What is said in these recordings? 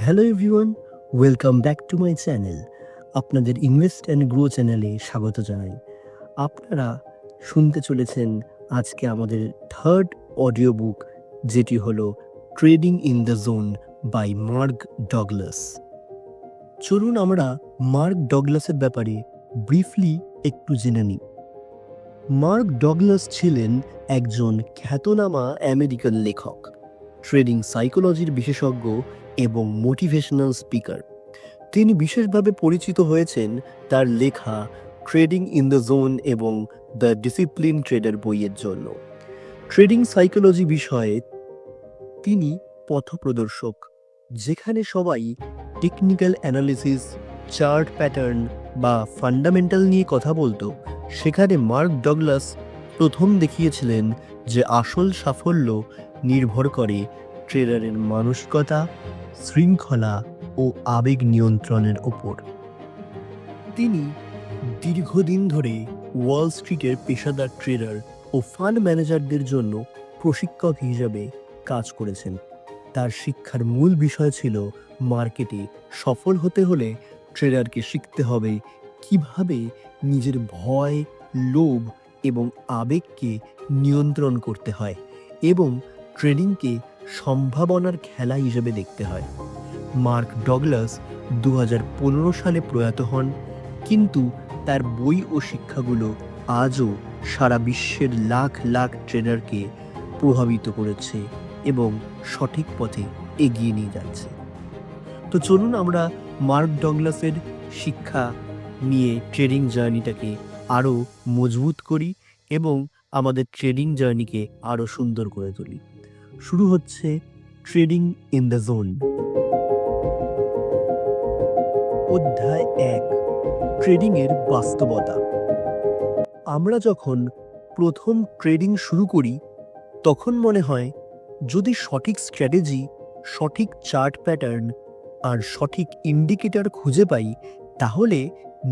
Hello everyone, welcome back to my channel. আপনাদের invest and grow চ্যানেলে স্বাগত জানাই। আপনারা শুনতে চলেছেন আজকে আমাদের থার্ড অডিও বুক, যেটি হলো trading in the zone by Mark Douglas. চলুন আমরা মার্ক ডগলাসের ব্যাপারে ব্রিফলি একটু জেনে নিই। মার্ক ডগলাস ছিলেন একজন খ্যাতনামা আমেরিকান লেখক, ট্রেডিং সাইকোলজির বিশেষজ্ঞ এবং মোটিভেশনাল স্পিকার। তিনি বিশেষভাবে পরিচিত হয়েছেন তার লেখা ট্রেডিং ইন দ্য জোন এবং দ্য ডিসিপ্লিন ট্রেডার বইয়ের জন্য। ট্রেডিং সাইকোলজি বিষয়ে তিনি পথপ্রদর্শক, যেখানে সবাই টেকনিক্যাল অ্যানালিসিস, চার্ট প্যাটার্ন বা ফান্ডামেন্টাল নিয়ে কথা বলতো, সেখানে মার্ক ডগলাস প্রথম দেখিয়েছিলেন যে আসল সাফল্য নির্ভর করে ট্রেডারের মানসিকতা, শৃঙ্খলা ও আবেগ নিয়ন্ত্রণের ওপর। তিনি দীর্ঘদিন ধরে ওয়াল স্ট্রিটের পেশাদার ট্রেডার ও ফান্ড ম্যানেজারদের জন্য প্রশিক্ষক হিসাবে কাজ করেছেন। তার শিক্ষার মূল বিষয় ছিল মার্কেটে সফল হতে হলে ট্রেডারকে শিখতে হবে কিভাবে নিজের ভয়, লোভ এবং আবেগকে নিয়ন্ত্রণ করতে হয় এবং ট্রেডিংকে সম্ভাবনার খেলা হিসেবে দেখতে হয়। মার্ক ডগলাস 2015 সালে প্রয়াত হন, কিন্তু তার বই ও শিক্ষাগুলো আজও সারা বিশ্বের লাখ লাখ ট্রেডারকে প্রভাবিত করেছে এবং সঠিক পথে এগিয়ে নিয়ে যাচ্ছে। তো চলুন আমরা মার্ক ডগলাসের শিক্ষা নিয়ে ট্রেডিং জার্নিটাকে আরও মজবুত করি এবং আমাদের ট্রেডিং জার্নিকে আরও সুন্দর করে তুলি। শুরু হচ্ছে ট্রেডিং ইন দ্য জোন। অধ্যায় 1, ট্রেডিংয়ের বাস্তবতা। আমরা যখন প্রথম ট্রেডিং শুরু করি তখন মনে হয় যদি সঠিক স্ট্র্যাটেজি, সঠিক চার্ট প্যাটার্ন আর সঠিক ইন্ডিকেটর খুঁজে পাই তাহলে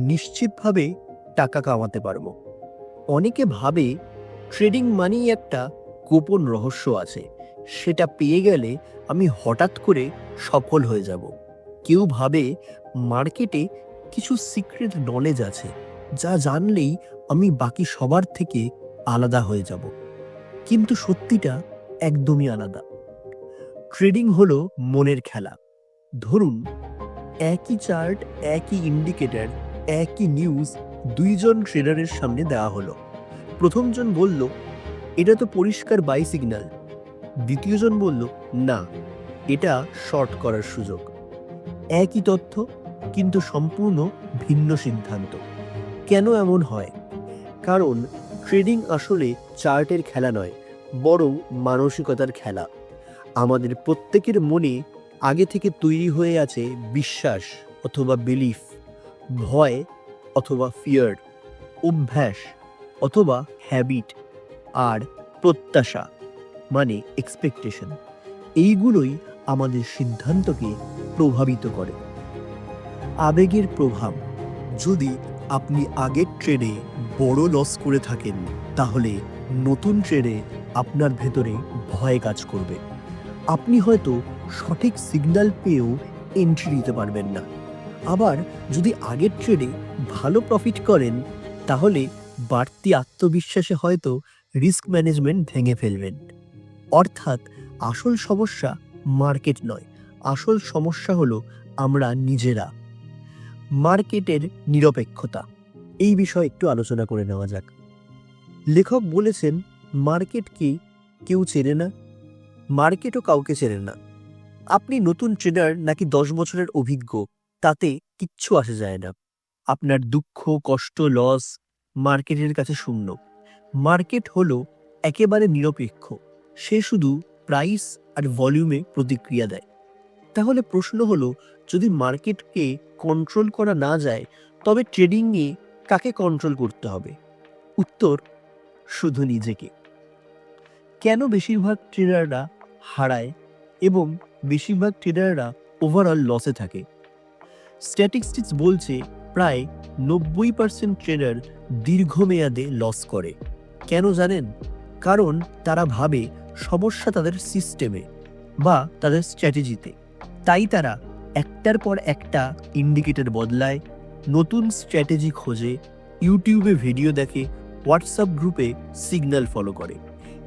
নিশ্চিতভাবে টাকা কামাতে পারবো। অনেকে ভাবে ট্রেডিং মানেই একটা গোপন রহস্য আছে, সেটা পেয়ে গেলে আমি হঠাৎ করে সফল হয়ে যাব। কেউ ভাবে মার্কেটে কিছু সিক্রেট নলেজ আছে, যা জানলেই আমি বাকি সবার থেকে আলাদা হয়ে যাব। কিন্তু সত্যিটা একদমই আলাদা। ট্রেডিং হলো মনের খেলা। ধরুন, একই চার্ট, একই ইন্ডিকেটর, একই নিউজ দুইজন ট্রেডারের সামনে দেওয়া হলো। প্রথমজন বলল, এটা তো পরিষ্কার বাই সিগন্যাল। দ্বিতীয়জন বলল, না, এটা শর্ট করার সুযোগ। একই তথ্য, কিন্তু সম্পূর্ণ ভিন্ন সিদ্ধান্ত। কেন এমন হয়? কারণ ট্রেডিং আসলে চার্টের খেলা নয়, বরং মানসিকতার খেলা। আমাদের প্রত্যেকের মনে আগে থেকে তৈরি হয়ে আছে বিশ্বাস অথবা বিলিফ, ভয় অথবা ফিয়ার, অভ্যাস অথবা হ্যাবিট, আর প্রত্যাশা মানে এক্সপেকটেশন। এইগুলোই আমাদের সিদ্ধান্তকে প্রভাবিত করে। আবেগের প্রভাব। যদি আপনি আগের ট্রেডে বড় লস করে থাকেন তাহলে নতুন ট্রেডে আপনার ভেতরে ভয় কাজ করবে। আপনি হয়তো সঠিক সিগন্যাল পেয়েও এন্ট্রি দিতে পারবেন না। আবার যদি আগের ট্রেডে ভালো প্রফিট করেন তাহলে বাড়তি আত্মবিশ্বাসে হয়তো রিস্ক ম্যানেজমেন্ট ভেঙে ফেলবেন। অর্থাৎ আসল সমস্যা মার্কেট নয়, আসল সমস্যা হলো আমরা নিজেরা। মার্কেটের নিরপেক্ষতা, এই বিষয়ে একটু আলোচনা করে নেওয়া যাক। লেখক বলেছেন, মার্কেটকে কেউ চেনে না, মার্কেটও কাউকে চেনে না। আপনি নতুন ট্রেডার নাকি 10 বছরের অভিজ্ঞ, তাতে কিচ্ছু আসে যায় না। আপনার দুঃখ, কষ্ট, লস মার্কেটের কাছে শূন্য। মার্কেট হলো একেবারে নিরপেক্ষ, সে শুধু প্রাইস আর ভলিউমে প্রতিক্রিয়া দেয়। তাহলে প্রশ্ন হলো, যদি মার্কেটকে কন্ট্রোল করা না যায় তবে ট্রেডিংয়ে কাকে কন্ট্রোল করতে হবে? উত্তর, শুধু নিজেকে। কেন বেশিরভাগ ট্রেডাররা হারায় এবং বেশিরভাগ ট্রেডাররা ওভারঅল লসে থাকে? স্ট্যাটিস্টিক্স বলছে প্রায় 90% ট্রেডার দীর্ঘমেয়াদে লস করে। কেন জানেন? কারণ তারা ভাবে সমস্যা তাদের সিস্টেমে বা তাদের স্ট্র্যাটেজিতে। তাই তারা একটার পর একটা ইন্ডিকেটর বদলায়, নতুন স্ট্র্যাটেজি খোঁজে, ইউটিউবে ভিডিও দেখে, হোয়াটসঅ্যাপ গ্রুপে সিগন্যাল ফলো করে।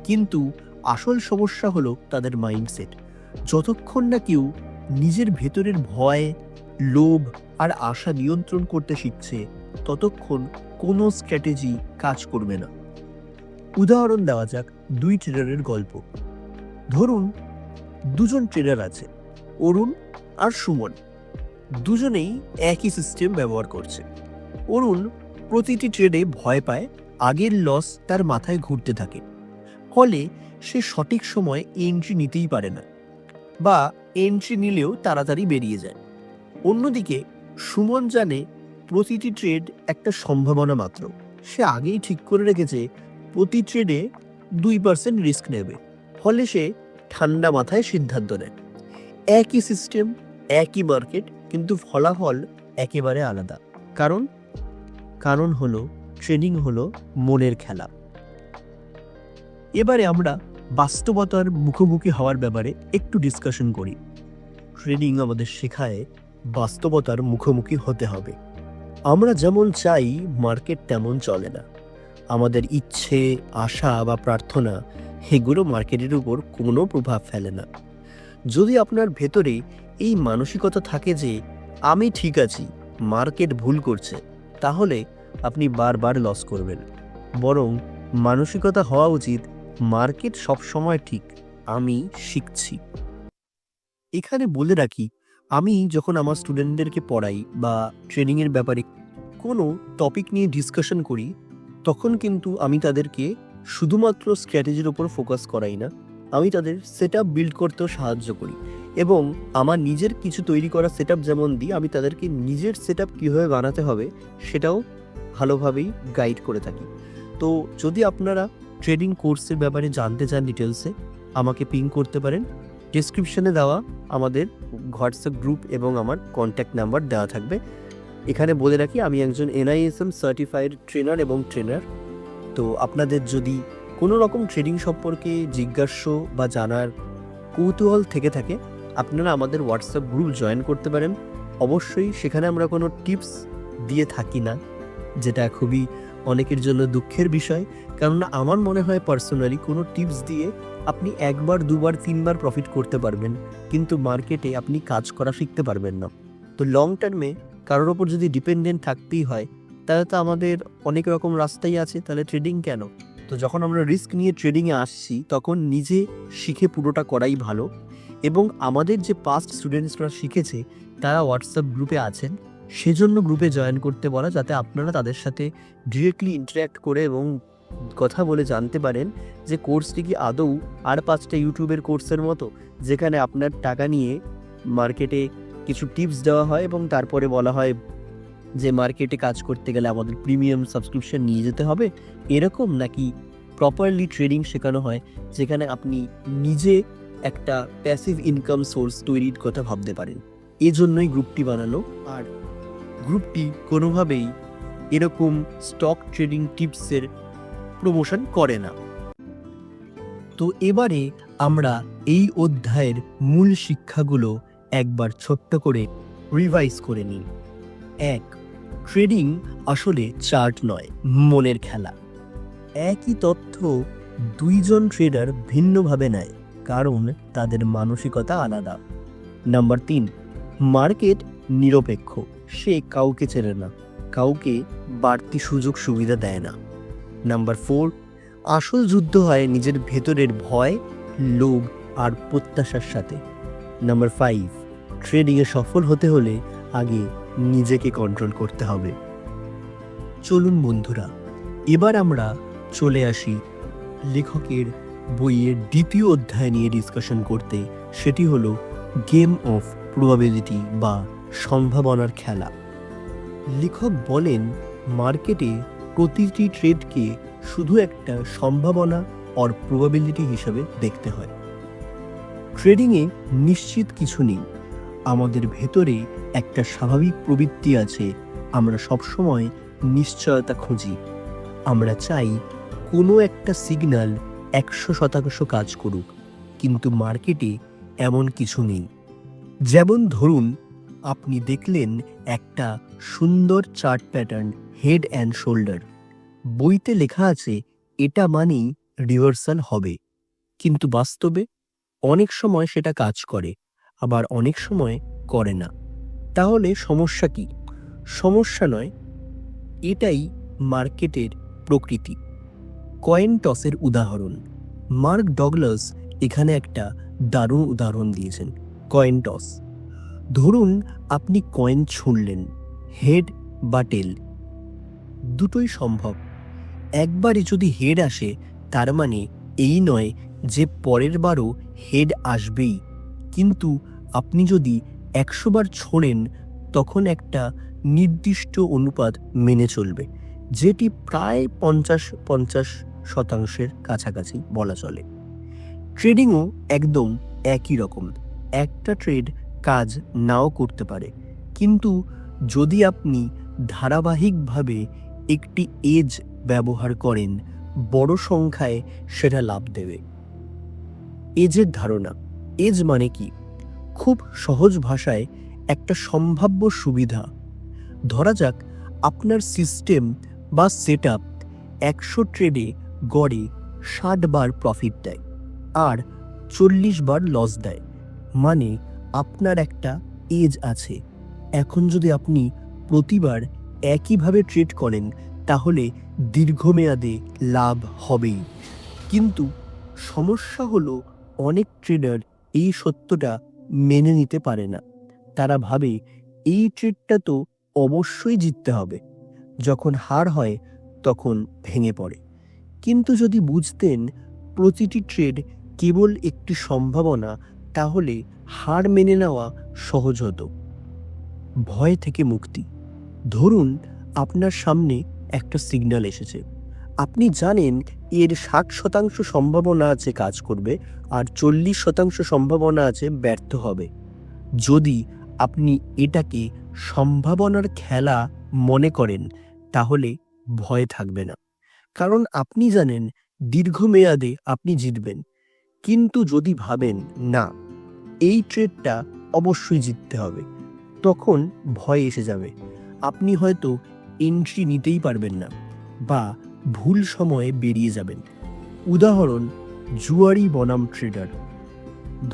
কিন্তু আসল সমস্যা হলো তাদের মাইন্ডসেট। যতক্ষণ না কেউ নিজের ভেতরের ভয়, লোভ আর আশা নিয়ন্ত্রণ করতে শিখছে, ততক্ষণ কোনো স্ট্র্যাটেজি কাজ করবে না। উদাহরণ দেওয়া যাক দুই ট্রেডারের গল্প। ধরুন দুজন ট্রেডার আছে, অরুণ আর সুমন। দুজনেই একই সিস্টেম ব্যবহার করছে। অরুণ প্রতিটি ট্রেডে ভয় পায়, আগের লস তার মাথায় ঘুরতে থাকে, ফলে সে সঠিক সময় এন্ট্রি নিতেই পারে না, বা এন্ট্রি নিলেও তাড়াতাড়ি বেরিয়ে যায়। অন্যদিকে সুমন জানে প্রতিটি ট্রেড একটা সম্ভাবনা মাত্র। সে আগেই ঠিক করে রেখেছে প্রতি ট্রেডে 2% রিস্ক নেবে, ফলে সে ঠান্ডা মাথায় সিদ্ধান্ত নেয়। একই সিস্টেম, একই মার্কেট, কিন্তু ফলাফল একেবারে আলাদা। কারণ হলো ট্রেডিং হলো মনের খেলা। এবারে আমরা বাস্তবতার মুখোমুখি হওয়ার ব্যাপারে একটু ডিসকাশন করি। ট্রেডিং আমাদের শেখায় বাস্তবতার মুখোমুখি হতে হবে। আমরা যেমন চাই মার্কেট তেমন চলে না। আমাদের ইচ্ছে, আশা বা প্রার্থনা, এগুলো মার্কেটের উপর কোনো প্রভাব ফেলে না। যদি আপনার ভেতরে এই মানসিকতা থাকে যে আমি ঠিক আছি, মার্কেট ভুল করছে, তাহলে আপনি বারবার লস করবেন। বরং মানসিকতা হওয়া উচিত মার্কেট সবসময় ঠিক, আমি শিখছি। এখানে বলে রাখি, আমি যখন আমার স্টুডেন্টদেরকে পড়াই বা ট্রেনিংয়ের ব্যাপারে কোনো টপিক নিয়ে ডিসকাশন করি, তখন কিন্তু আমি তাদেরকে শুধুমাত্র স্ট্র্যাটেজির উপর ফোকাস করাই না, আমি তাদের সেট আপ বিল্ড করতেও সাহায্য করি। এবং আমার নিজের কিছু তৈরি করা সেট আপ যেমন দিই, আমি তাদেরকে নিজের সেট আপ কীভাবে বানাতে হবে সেটাও ভালোভাবেই গাইড করে থাকি। তো যদি আপনারা ট্রেডিং কোর্সের ব্যাপারে জানতে চান ডিটেলসে, আমাকে পিং করতে পারেন। ডেসক্রিপশনে দেওয়া আমাদের হোয়াটসঅ্যাপ গ্রুপ এবং আমার কন্ট্যাক্ট নাম্বার দেওয়া থাকবে। এখানে বলে রাখি, আমি একজন NISM সার্টিফাইড ট্রেনার এবং ট্রেনার। তো আপনাদের যদি কোনো রকম ট্রেডিং সম্পর্কে জিজ্ঞাস্য বা জানার কৌতূহল থেকে থাকে, আপনারা আমাদের হোয়াটসঅ্যাপ গ্রুপ জয়েন করতে পারেন। অবশ্যই সেখানে আমরা কোনো টিপস দিয়ে থাকি না, যেটা খুবই অনেকের জন্য দুঃখের বিষয়। কেননা আমার মনে হয় পার্সোনালি কোনো টিপস দিয়ে আপনি একবার, দুবার, তিনবার প্রফিট করতে পারবেন, কিন্তু মার্কেটে আপনি কাজ করা শিখতে পারবেন না। তো লং টার্মে কারোর ওপর যদি ডিপেন্ডেন্ট থাকতেই হয়, তাহলে তো আমাদের অনেক রকম রাস্তাই আছে, তাহলে ট্রেডিং কেন? তো যখন আমরা রিস্ক নিয়ে ট্রেডিংয়ে আসছি, তখন নিজে শিখে পুরোটা করাই ভালো। এবং আমাদের যে পাস্ট স্টুডেন্টসরা শিখেছে, তারা হোয়াটসঅ্যাপ গ্রুপে আছেন, সেজন্য গ্রুপে জয়েন করতে বলা, যাতে আপনারা তাদের সাথে ডিরেক্টলি ইন্টারঅ্যাক্ট করে এবং কথা বলে জানতে পারেন যে কোর্সটি কি আদৌ আর 5টা ইউটিউবের কোর্সের মতো, যেখানে আপনার টাকা নিয়ে মার্কেটে কিছু টিপস দেওয়া হয় এবং তারপরে বলা হয় যে মার্কেটে কাজ করতে গেলে আমাদের প্রিমিয়াম সাবস্ক্রিপশন নিয়ে যেতে হবে, এরকম, নাকি প্রপারলি ট্রেডিং শেখানো হয় যেখানে আপনি নিজে একটা প্যাসিভ ইনকাম সোর্স তৈরির কথা ভাবতে পারেন। এজন্যই গ্রুপটি বানানো। আর গ্রুপটি কোনোভাবেই এরকম স্টক ট্রেডিং টিপসের প্রমোশন করে না। তো এবারে আমরা এই অধ্যায়ের মূল শিক্ষাগুলো একবার ছোট্ট করে রিভাইজ করে নিই। 1. ট্রেডিং আসলে চার্ট নয়, মনের খেলা। একই তথ্য দুইজন ট্রেডার ভিন্নভাবে নেয়, কারণ তাদের মানসিকতা আলাদা। নাম্বার 3. মার্কেট নিরপেক্ষ, সে কাউকে ছেড়ে না, কাউকে বাড়তি সুযোগ সুবিধা দেয় না। নাম্বার 4. আসল যুদ্ধ হয় নিজের ভেতরের ভয়, লোভ আর প্রত্যাশার সাথে। নাম্বার 5. ট্রেডিংয়ে সফল হতে হলে আগে নিজেকে কন্ট্রোল করতে হবে। চলুন বন্ধুরা, এবার আমরা চলে আসি লেখকের বইয়ের দ্বিতীয় অধ্যায় নিয়ে ডিসকাশন করতে। সেটি হলো গেম অফ প্রবাবিলিটি বা সম্ভাবনার খেলা। লেখক বলেন, মার্কেটে প্রতিটি ট্রেডকে শুধু একটা সম্ভাবনা আর প্রবাবিলিটি হিসেবে দেখতে হয়। ট্রেডিংয়ে নিশ্চিত কিছু নেই, আমাদের ভেতরে একটা স্বাভাবিক প্রবৃত্তি আছে, আমরা সবসময় নিশ্চয়তা খুঁজি। আমরা চাই কোনো একটা সিগন্যাল 100% কাজ করুক, কিন্তু মার্কেটে এমন কিছু নেই। যেমন ধরুন, আপনি দেখলেন একটা সুন্দর chart pattern, head and shoulder. বইতে লেখা আছে এটা মানেই রিভার্সাল হবে, কিন্তু বাস্তবে অনেক সময় সেটা কাজ করে, আবার অনেক সময় করে না। তাহলে সমস্যা কি? সমস্যা নয়, এটাই মার্কেটের প্রকৃতি। কয়েন টসের উদাহরণ মার্ক ডগলাস এখানে একটা দারুণ উদাহরণ দিয়েছেন। কয়েন টস, ধরুন আপনি কয়েন ছুঁড়লেন, হেড বা টেল, দুটোই সম্ভব। একবারে যদি হেড আসে তার মানে এই নয় যে পরের বারও হেড আসবেই, কিন্তু আপনি যদি 100 বার ছোঁড়েন তখন একটা নির্দিষ্ট অনুপাত মেনে চলবে, যেটি প্রায় 50-50% কাছাকাছি বলা চলে। ট্রেডিংও একদম একই রকম। একটা ট্রেড কাজ নাও করতে পারে, কিন্তু যদি আপনি ধারাবাহিকভাবে একটি এজ ব্যবহার করেন, বড় সংখ্যায় সেটা লাভ দেবে। এজের ধারণা। এজ মানে কি? খুব সহজ ভাষায় একটা সম্ভাব্য সুবিধা। ধরা যাক আপনার সিস্টেম বা সেট আপ 100 ট্রেডে গড়ে 60 বার প্রফিট দেয় আর 40 বার লস দেয়, মানে আপনার একটা এজ আছে। এখন যদি আপনি প্রতিবার একইভাবে ট্রেড করেন তাহলে দীর্ঘমেয়াদে লাভ হবেই। কিন্তু সমস্যা হলো অনেক ট্রেডার এই সত্যটা মেনে নিতে পারে না। তারা ভাবে এই ট্রেডটা তো অবশ্যই জিততে হবে। যখন হার হয় তখন ভেঙে পড়ে। কিন্তু যদি বুঝতেন প্রতিটি ট্রেড কেবল একটি সম্ভাবনা, তাহলে হার মেনে নেওয়া সহজ হতো। ভয় থেকে মুক্তি। ধরুন আপনার সামনে একটা সিগন্যাল এসেছে, আপনি জানেন এর 60% সম্ভাবনা আছে কাজ করবে আর 40% সম্ভাবনা আছে ব্যর্থ হবে। যদি আপনি এটাকে সম্ভাবনার খেলা মনে করেন তাহলে ভয় থাকবে না, কারণ আপনি জানেন দীর্ঘমেয়াদে আপনি জিতবেন। কিন্তু যদি ভাবেন না, এই ট্রেডটা অবশ্যই জিততে হবে, তখন ভয় এসে যাবে। আপনি হয়তো এন্ট্রি নিতেই পারবেন না বা ভুল সময়ে বেরিয়ে যাবেন। উদাহরণ, জুয়ারি বনাম ট্রেডার।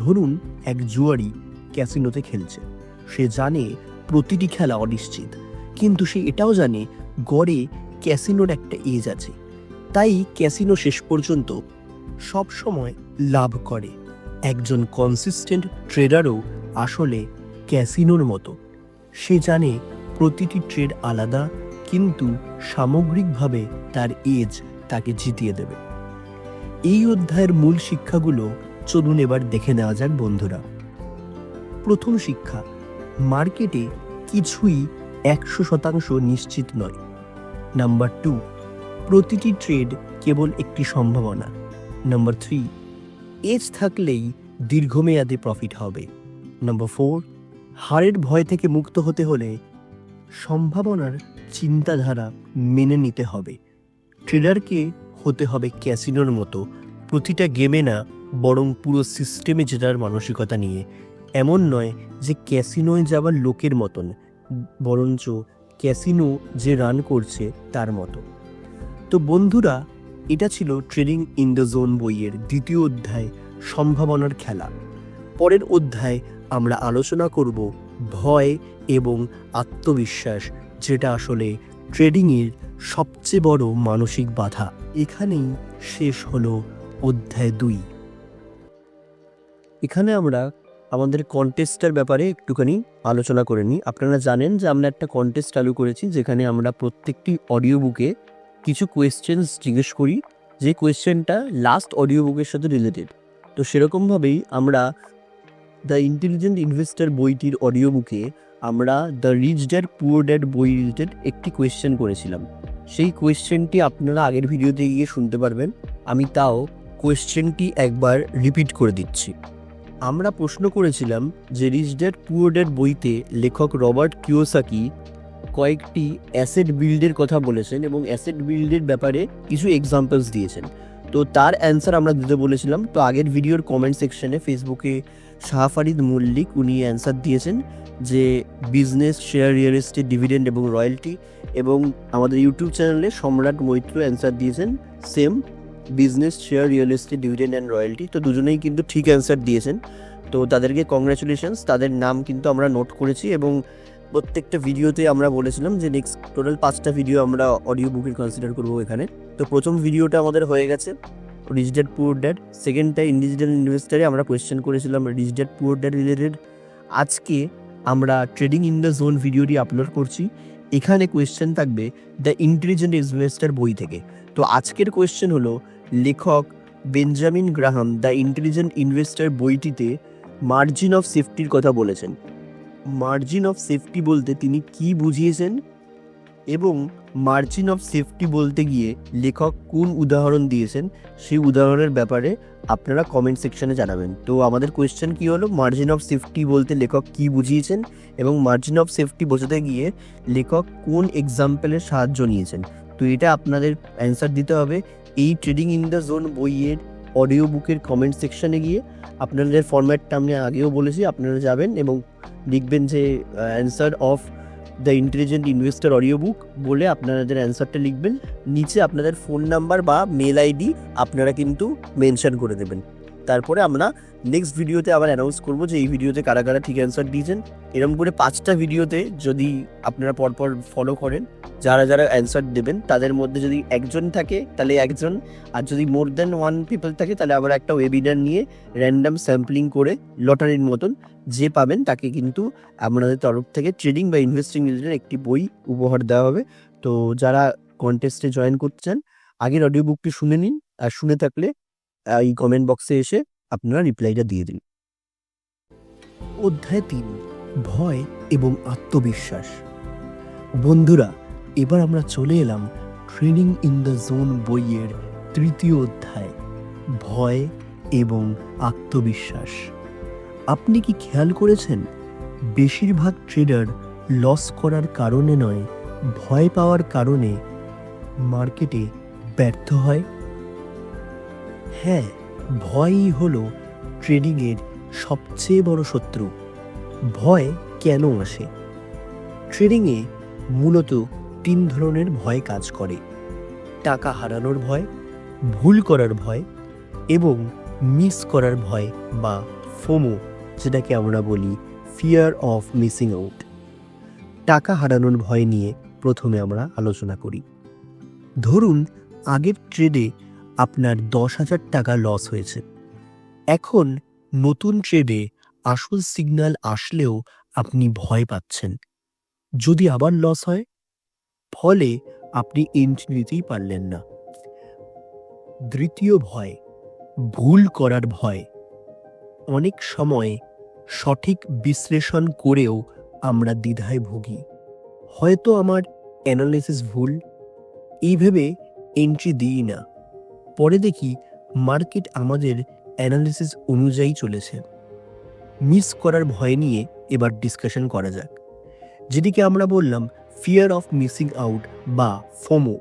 ধরুন এক জুয়ারি ক্যাসিনোতে খেলছে। সে জানে প্রতিটি খেলা অনিশ্চিত, কিন্তু সে এটাও জানে গড়ে ক্যাসিনোর একটা এজ আছে, তাই ক্যাসিনো শেষ পর্যন্ত সব সময় লাভ করে। একজন কনসিস্টেন্ট ট্রেডারও আসলে ক্যাসিনোর মতো। সে জানে প্রতিটি ট্রেড আলাদা, কিন্তু সামগ্রিকভাবে তার এজ তাকে জিতিয়ে দেবে। এই অধ্যায়ের মূল শিক্ষাগুলো চলুন এবার দেখে নেওয়া যাক বন্ধুরা। প্রথম শিক্ষা, মার্কেটে কিছুই 100% নিশ্চিত নয়। নাম্বার 2, প্রতিটি ট্রেড কেবল একটি সম্ভাবনা। নাম্বার 3, এজ থাকলেই দীর্ঘমেয়াদে প্রফিট হবে। নাম্বার 4, হারের ভয় থেকে মুক্ত হতে হলে সম্ভাবনার চিন্তাধারা মেনে নিতে হবে। ট্রেডারকে হতে হবে ক্যাসিনোর মতো, প্রতিটা গেমে না, বরং পুরো সিস্টেমে জেতার মানসিকতা নিয়ে। এমন নয় যে ক্যাসিনোয় যাবার লোকের মতন, বরঞ্চ ক্যাসিনো যে রান করছে তার মতো। তো বন্ধুরা, এটা ছিল ট্রেডিং ইন দ্য জোন বইয়ের দ্বিতীয় অধ্যায়, সম্ভাবনার খেলা। পরের অধ্যায় আমরা আলোচনা করব ভয় এবং আত্মবিশ্বাস, যেটা আসলে ট্রেডিংয়ের সবচেয়ে বড় মানসিক বাধা। এখানেই শেষ হলো অধ্যায় 2। এখানে আমরা আমাদের কন্টেস্টের ব্যাপারে একটুখানি আলোচনা করে নিই। আপনারা জানেন যে আমরা একটা কন্টেস্ট চালু করেছি, যেখানে আমরা প্রত্যেকটি অডিও বুকে কিছু কোয়েশ্চেন্স জিজ্ঞেস করি, যে কোয়েশ্চেনটা লাস্ট অডিও বুকের সাথে রিলেটেড। তো সেরকমভাবেই আমরা দ্য ইন্টেলিজেন্ট ইনভেস্টর বইটির অডিও বুকে আমরা the rich dad poor dad বই রিলেটেড একটি কোয়েশ্চেন করেছিলাম। সেই কোয়েশ্চেনটি আপনারা আগের ভিডিওতে গিয়ে শুনতে পারবেন। আমি তাও কোয়েশ্চেনটি একবার রিপিট করে দিচ্ছি। আমরা প্রশ্ন করেছিলাম যে রিচ ড্যাড পুয়ার ড্যাড বইতে লেখক রবার্ট কিওসাকি কয়েকটি অ্যাসেট বিল্ডের কথা বলেছেন এবং অ্যাসেট বিল্ডের ব্যাপারে কিছু এক্সাম্পলস দিয়েছেন। তো তার অ্যান্সার আমরা দিতে বলেছিলাম। তো আগের ভিডিওর কমেন্ট সেকশনে ফেসবুকে শাহফারিদ মল্লিক, উনি অ্যান্সার দিয়েছেন যে business, share, real estate, dividend এবং রয়্যালটি। এবং আমাদের ইউটিউব চ্যানেলে সম্রাট মৈত্র অ্যান্সার দিয়েছেন same, business, share, real estate, dividend and royalty. তো দুজনেই কিন্তু ঠিক অ্যান্সার দিয়েছেন, তো তাদেরকে কংগ্রাচুলেশনস। তাদের নাম কিন্তু আমরা নোট করেছি এবং প্রত্যেকটা ভিডিওতে আমরা বলেছিলাম যে নেক্সট টোটাল 5টা ভিডিও আমরা অডিও বুকের কনসিডার করবো এখানে। তো প্রথম ভিডিওটা আমাদের হয়ে গেছে রিচ ড্যাড পুয়ার ড্যাড, সেকেন্ডটা ইন্ডিজিটাল ইনভেস্টারে আমরা কোয়েশ্চেন করেছিলাম rich dad poor dad related. আজকে আমরা ট্রেডিং ইন দ্য জোন ভিডিওটি আপলোড করছি, এখানে কোয়েশ্চেন থাকবে দ্য ইন্টেলিজেন্ট ইনভেস্টার বই থেকে। তো আজকের কোয়েশ্চেন হলো, লেখক Benjamin Graham the intelligent investor বইটিতে মার্জিন অফ সেফটির কথা বলেছেন। মার্জিন অফ সেফটি বলতে তিনি কি বুঝিয়েছেন এবং মার্জিন অফ সেফটি বলতে গিয়ে লেখক কোন উদাহরণ দিয়েছেন সেই উদাহরণের ব্যাপারে আপনারা কমেন্ট সেকশনে জানাবেন। তো আমাদের কোয়েশ্চেন কি হলো, মার্জিন অফ সেফটি বলতে লেখক কি বুঝিয়েছেন এবং মার্জিন অফ সেফটি বোঝাতে গিয়ে লেখক কোন এক্সাম্পলের সাহায্য নিয়েছেন। তো এটা আপনাদের অ্যান্সার দিতে হবে এই ট্রেডিং ইন দ্য জোন বইয়ের অডিও বুকের কমেন্ট সেকশনে গিয়ে। আপনাদের ফরম্যাটটা আমি আগেও বলেছি, আপনারা যাবেন এবং লিখবেন যে answer of the intelligent investor audio book বলে আপনাদের অ্যান্সারটা লিখবেন। নিচে আপনাদের ফোন নাম্বার বা মেল আইডি আপনারা কিন্তু মেনশন করে দেবেন। তারপরে আমরা নেক্সট ভিডিওতে আবার অ্যানাউন্স করবো যে এই ভিডিওতে কারা কারা ঠিক অ্যান্সার দিয়েছেন। এরকম করে 5টা ভিডিওতে যদি আপনারা পরপর ফলো করেন, যারা যারা অ্যান্সার দেবেন তাদের মধ্যে যদি একজন থাকে তাহলে একজন, আর যদি মোর দ্যান 1 পিপল থাকে তাহলে আবার একটা ওয়েবিনার নিয়ে র্যান্ডাম স্যাম্পলিং করে লটারির মতন যে পাবেন তাকে কিন্তু আপনাদের তরফ থেকে ট্রেডিং বা ইনভেস্টিং রিলেটেড একটি বই উপহার দেওয়া হবে। তো যারা কন্টেস্টে জয়েন করছেন আগের অডিও বুকটি শুনে নিন, আর শুনে থাকলে এই কমেন্ট বক্সে এসে আপনারা রিপ্লাইটা দিয়ে দিন। অধ্যায় 3, ভয় এবং আত্মবিশ্বাস। বন্ধুরা, এবার আমরা চলে এলাম ট্রেডিং ইন দ্য জোন বইয়ের 3য় অধ্যায়, ভয় এবং আত্মবিশ্বাস। আপনি কি খেয়াল করেছেন বেশিরভাগ ট্রেডার লস করার কারণে নয়, ভয় পাওয়ার কারণে মার্কেটে ব্যর্থ হয়? হ্যাঁ, ভয়ই হলো ট্রেডিংয়ের সবচেয়ে বড় শত্রু। ভয় কেন আসে? ট্রেডিংয়ে মূলত 3 ধরনের ভয় কাজ করে: টাকা হারানোর ভয়, ভুল করার ভয় এবং মিস করার ভয় বা ফোমো, যেটাকে আমরা বলি ফিয়ার অফ মিসিং আউট। টাকা হারানোর ভয় নিয়ে প্রথমে আমরা আলোচনা করি। ধরুন আগের ট্রেডে আপনার 10,000 টাকা লস হয়েছে। এখন নতুন ট্রেডে আসল সিগন্যাল আসলেও আপনি ভয় পাচ্ছেন, যদি আবার লস হয়, ফলে আপনি এন্ট্রি নিতেই পারলেন না। দ্বিতীয় ভয়, ভুল করার ভয়। অনেক সময় সঠিক বিশ্লেষণ করেও আমরা দ্বিধায় ভুগি, হয়তো আমার অ্যানালিসিস ভুল, এই ভেবে এন্ট্রি দিই না। পরে দেখি মার্কেট আমাদের অ্যানালিসিস অনুযায়ী চলেছে। মিস করার ভয় নিয়ে এবার ডিসকাশন করা যাক, যেটিকে আমরা বললাম ফিয়ার অফ মিসিং আউট বা ফোমো।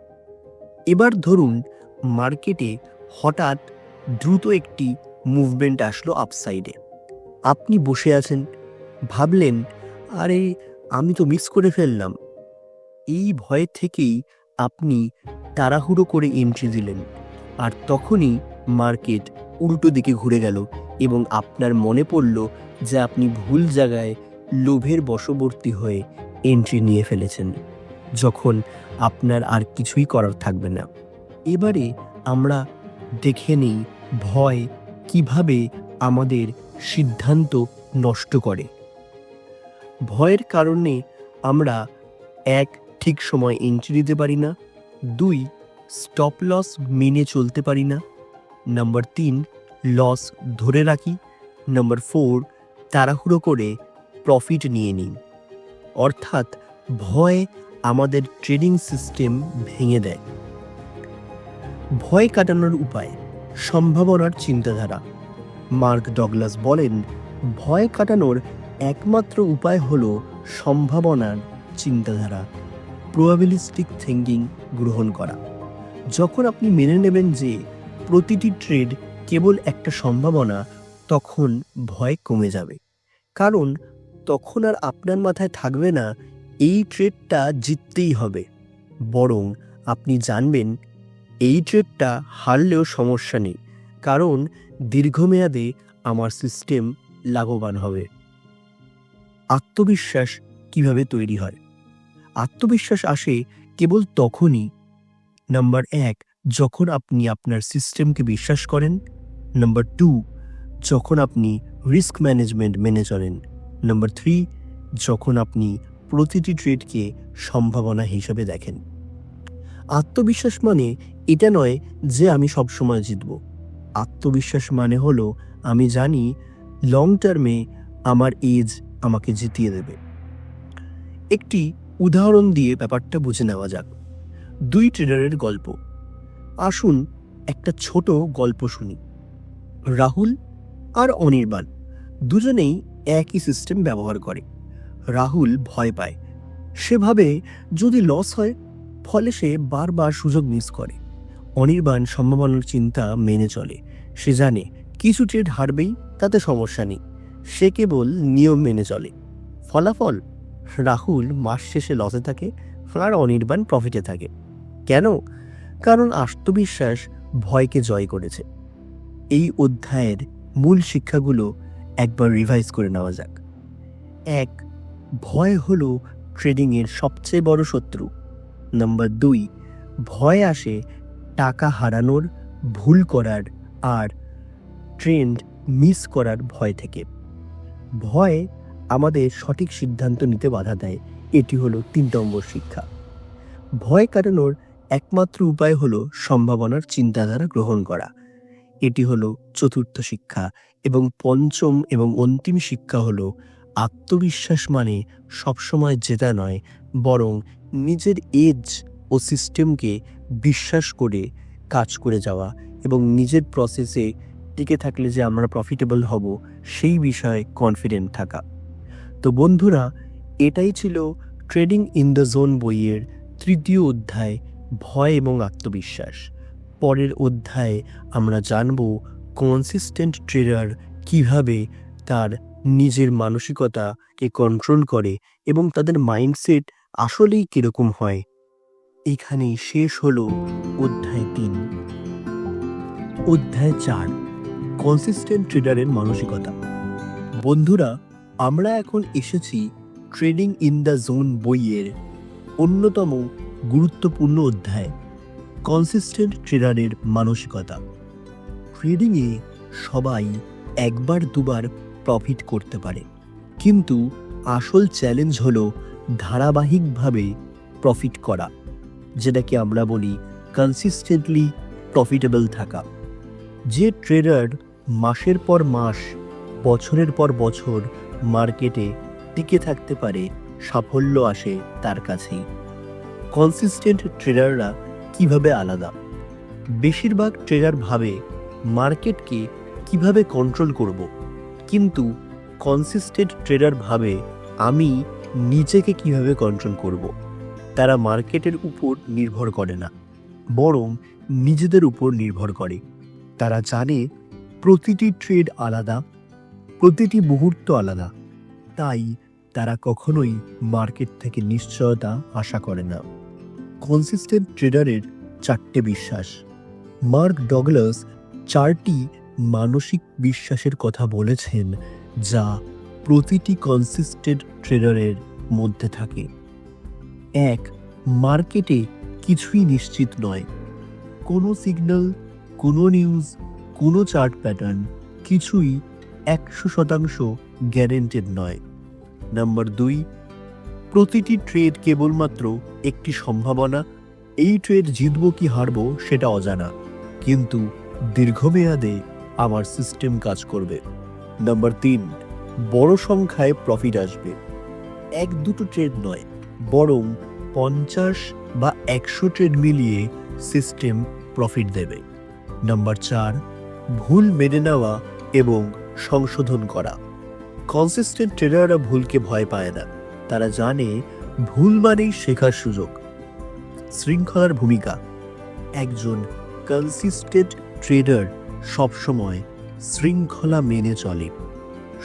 এবার ধরুন মার্কেটে হঠাৎ দ্রুত একটি মুভমেন্ট আসলো আপসাইডে। আপনি বসে আছেন, ভাবলেন আরে আমি তো মিস করে ফেললাম। এই ভয় থেকেই আপনি তাড়াহুড়ো করে এন্ট্রি দিলেন, আর তখনই মার্কেট উল্টো দিকে ঘুরে গেল এবং আপনার মনে পড়ল যে আপনি ভুল জায়গায় লোভের বশবর্তী হয়ে এন্ট্রি নিয়ে ফেলেছেন, যখন আপনার আর কিছুই করার থাকবে না। এবারে আমরা দেখে নিই ভয় কিভাবে আমাদের সিদ্ধান্ত নষ্ট করে। ভয়ের কারণে আমরা 1, ঠিক সময় এন্ট্রি দিতে পারি না, 2, স্টপ লস মেনে চলতে পারি না, নাম্বার 3, লস ধরে রাখি, নাম্বার 4, তাড়াহুড়ো করে প্রফিট নিয়ে নিই। অর্থাৎ ভয় আমাদের ট্রেডিং সিস্টেম ভেঙে দেয়। ভয় কাটানোর উপায়, সম্ভাবনার চিন্তাধারা। মার্ক ডগলাস বলেন, ভয় কাটানোর একমাত্র উপায় হলো সম্ভাবনার চিন্তাধারা, প্রবাবিলিস্টিক থিঙ্কিং গ্রহণ করা। যখন আপনি মেনে নেবেন যে প্রতিটি ট্রেড কেবল একটা সম্ভাবনা, তখন ভয় কমে যাবে। কারণ তখন আর আপনার মাথায় থাকবে না এই ট্রেডটা জিততেই হবে, বরং আপনি জানবেন এই ট্রেডটা হারলেও সমস্যা নেই, কারণ দীর্ঘমেয়াদে আমার সিস্টেম লাভবান হবে। আত্মবিশ্বাস কিভাবে তৈরি হয়? আত্মবিশ্বাস আসে কেবল তখনই, নাম্বার 1, যখন আপনি আপনার সিস্টেমকে বিশ্বাস করেন। নাম্বার 2, যখন আপনি রিস্ক ম্যানেজমেন্ট মেনে চলেন। নাম্বার 3, যখন আপনি প্রতিটি ট্রেডকে সম্ভাবনা হিসেবে দেখেন। আত্মবিশ্বাস মানে এটা নয় যে আমি সবসময় জিতব। আত্মবিশ্বাস মানে হলো আমি জানি লং টার্মে আমার এজ আমাকে জিতিয়ে দেবে। একটি উদাহরণ দিয়ে ব্যাপারটা বুঝে নেওয়া যাক। 2 ট্রেডারের গল্প। আসুন একটা ছোট গল্প শুনি। রাহুল আর অনির্বাণ দুজনেই একই সিস্টেম ব্যবহার করে। রাহুল ভয় পায়, সে ভাবে যদি লস হয়, ফলে সে বারবার সুযোগ মিস করে। অনির্বাণ সম্ভাবনার চিন্তা মেনে চলে, সে জানে কিছু ট্রেড হারবেই, তাতে সমস্যা নেই, সে কেবল নিয়ম মেনে চলে। ফলাফল, রাহুল মাস শেষে লসে থাকে আর অনির্বাণ প্রফিটে থাকে। কেন? কারণ আত্মবিশ্বাস ভয়কে জয় করেছে। এই অধ্যায়ের মূল শিক্ষাগুলো একবার রিভাইজ করে নেওয়া যাক। 1, ভয় হলো ট্রেডিংয়ের সবচেয়ে বড় শত্রু। নাম্বার 2, ভয় আসে টাকা হারানোর, ভুল করার আর ট্রেন্ড মিস করার ভয় থেকে। ভয় আমাদের সঠিক সিদ্ধান্ত নিতে বাধা দেয়, এটি হলো 3 নম্বর শিক্ষা। ভয় কাটানোর একমাত্র উপায় হলো সম্ভাবনার চিন্তাধারা গ্রহণ করা, এটি হলো 4র্থ শিক্ষা। এবং 5ম এবং অন্তিম শিক্ষা হলো আত্মবিশ্বাস মানে সবসময় জেতা নয়, বরং নিজের এজ ও সিস্টেমকে বিশ্বাস করে কাজ করে যাওয়া এবং নিজের প্রসেসে টিকে থাকলে যে আমরা প্রফিটেবল হব সেই বিষয়ে কনফিডেন্ট থাকা। তো বন্ধুরা, এটাই ছিল ট্রেডিং ইন দ্য জোন বইয়ের 3য় অধ্যায়, ভয় এবং আত্মবিশ্বাস। পরের অধ্যায়ে আমরা জানব কনসিস্টেন্ট ট্রেডার কিভাবে তার নিজের মানসিকতাকে কন্ট্রোল করে এবং তাদের মাইন্ডসেট আসলেই কিরকম হয়। এখানেই শেষ হলো অধ্যায় 3। অধ্যায় 4, কনসিস্টেন্ট ট্রেডারের মানসিকতা। বন্ধুরা, আমরা এখন এসেছি ট্রেডিং ইন দ্য জোন বইয়ের অন্যতম গুরুত্বপূর্ণ অধ্যায়, কনসিস্টেন্ট ট্রেডারের মানসিকতা। ট্রেডিংয়ে সবাই একবার দুবার প্রফিট করতে পারে, কিন্তু আসল চ্যালেঞ্জ হলো ধারাবাহিকভাবে প্রফিট করা, যেটাকে আমরা বলি কনসিস্টেন্টলি প্রফিটেবল থাকা। যে ট্রেডার মাসের পর মাস, বছরের পর বছর মার্কেটে টিকে থাকতে পারে, সাফল্য আসে তার কাছেই। কনসিস্টেন্ট ট্রেডাররা কিভাবে আলাদা? বেশিরভাগ ট্রেডার ভাবে মার্কেটকে কিভাবে কন্ট্রোল করব, কিন্তু কনসিস্টেন্ট ট্রেডার ভাবে আমি নিজেকে কিভাবে কন্ট্রোল করব। তারা মার্কেটের উপর নির্ভর করে না, বরং নিজেদের উপর নির্ভর করে। তারা জানে প্রতিটি ট্রেড আলাদা, প্রতিটি মুহূর্ত আলাদা, তাই তারা কখনোই মার্কেট থেকে নিশ্চয়তা আশা করে না। কনসিস্টেন্ট ট্রেডারের 4টে বিশ্বাস। মার্ক ডগলাস 4টি মানসিক বিশ্বাসের কথা বলেছেন, যা প্রতিটি কনসিস্টেন্ট ট্রেডারের মধ্যে থাকে। 1, মার্কেটে কিছুই নিশ্চিত নয়। কোনো সিগন্যাল, কোনো নিউজ, কোনো চার্ট প্যাটার্ন কিছুই 100% গ্যারেন্টেড নয়। নাম্বার 2, প্রতিটি ট্রেড কেবলমাত্র একটি সম্ভাবনা, এই ট্রেড জিতব কি হারবো সেটা অজানা, কিন্তু দীর্ঘমেয়াদে আমার সিস্টেম কাজ করবে। নাম্বার 3, বড় সংখ্যায় প্রফিট আসবে, 1-2 ট্রেড নয়, বরং 50 বা 100 ট্রেড মিলিয়ে সিস্টেম প্রফিট দেবে। নাম্বার 4, ভুল মেনে নেওয়া এবং সংশোধন করা। কনসিস্টেন্ট ট্রেডাররা ভুলকে ভয় পায় না, তারা জানে ভুল মানেই শেখার সুযোগ। শৃঙ্খলার ভূমিকা। একজন কনসিস্টেন্ট ট্রেডার সবসময় শৃঙ্খলা মেনে চলে।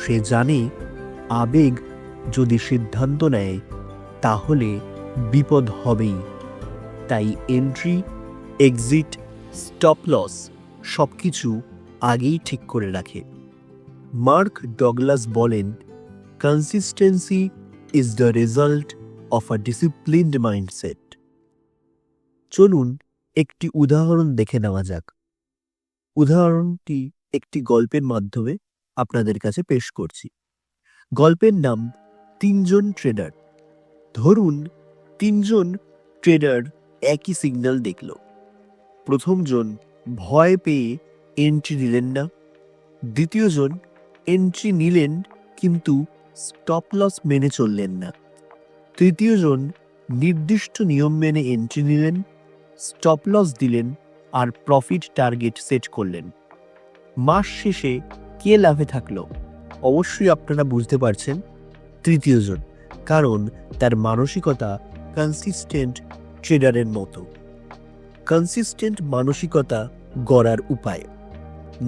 সে জানে আবেগ যদি সিদ্ধান্ত নেয় তাহলে বিপদ হবেই। তাই এন্ট্রি, এক্সিট, স্টপ লস সবকিছু আগেই ঠিক করে রাখে। মার্ক ডগলাস বলেন, consistency is the result of a disciplined mindset. চলুন একটি উদাহরণ দেখে নেওয়া যাক। উদাহরণটি একটি গল্পের মাধ্যমে আপনাদের কাছে পেশ করছি। গল্পের নাম ৩ জন ট্রেডার। ধরুন ৩ জন ট্রেডার একই সিগন্যাল দেখল। প্রথম জন ভয় পেয়ে এন্ট্রি নিলেন না। দ্বিতীয় জন এন্ট্রি নিলেন কিন্তু স্টপ লস মেনে চললেন না। তৃতীয় জন নির্দিষ্ট নিয়ম মেনে এন্ট্রি নিলেন, স্টপ লস দিলেন আর প্রফিট টার্গেট সেট করলেন। মাস শেষে কে লাভে থাকলো? অবশ্যই আপনারা বুঝতে পারছেন, তৃতীয় জন, কারণ তার মানসিকতা কনসিস্টেন্ট ট্রেডারের মতো। কনসিস্টেন্ট মানসিকতা গড়ার উপায়।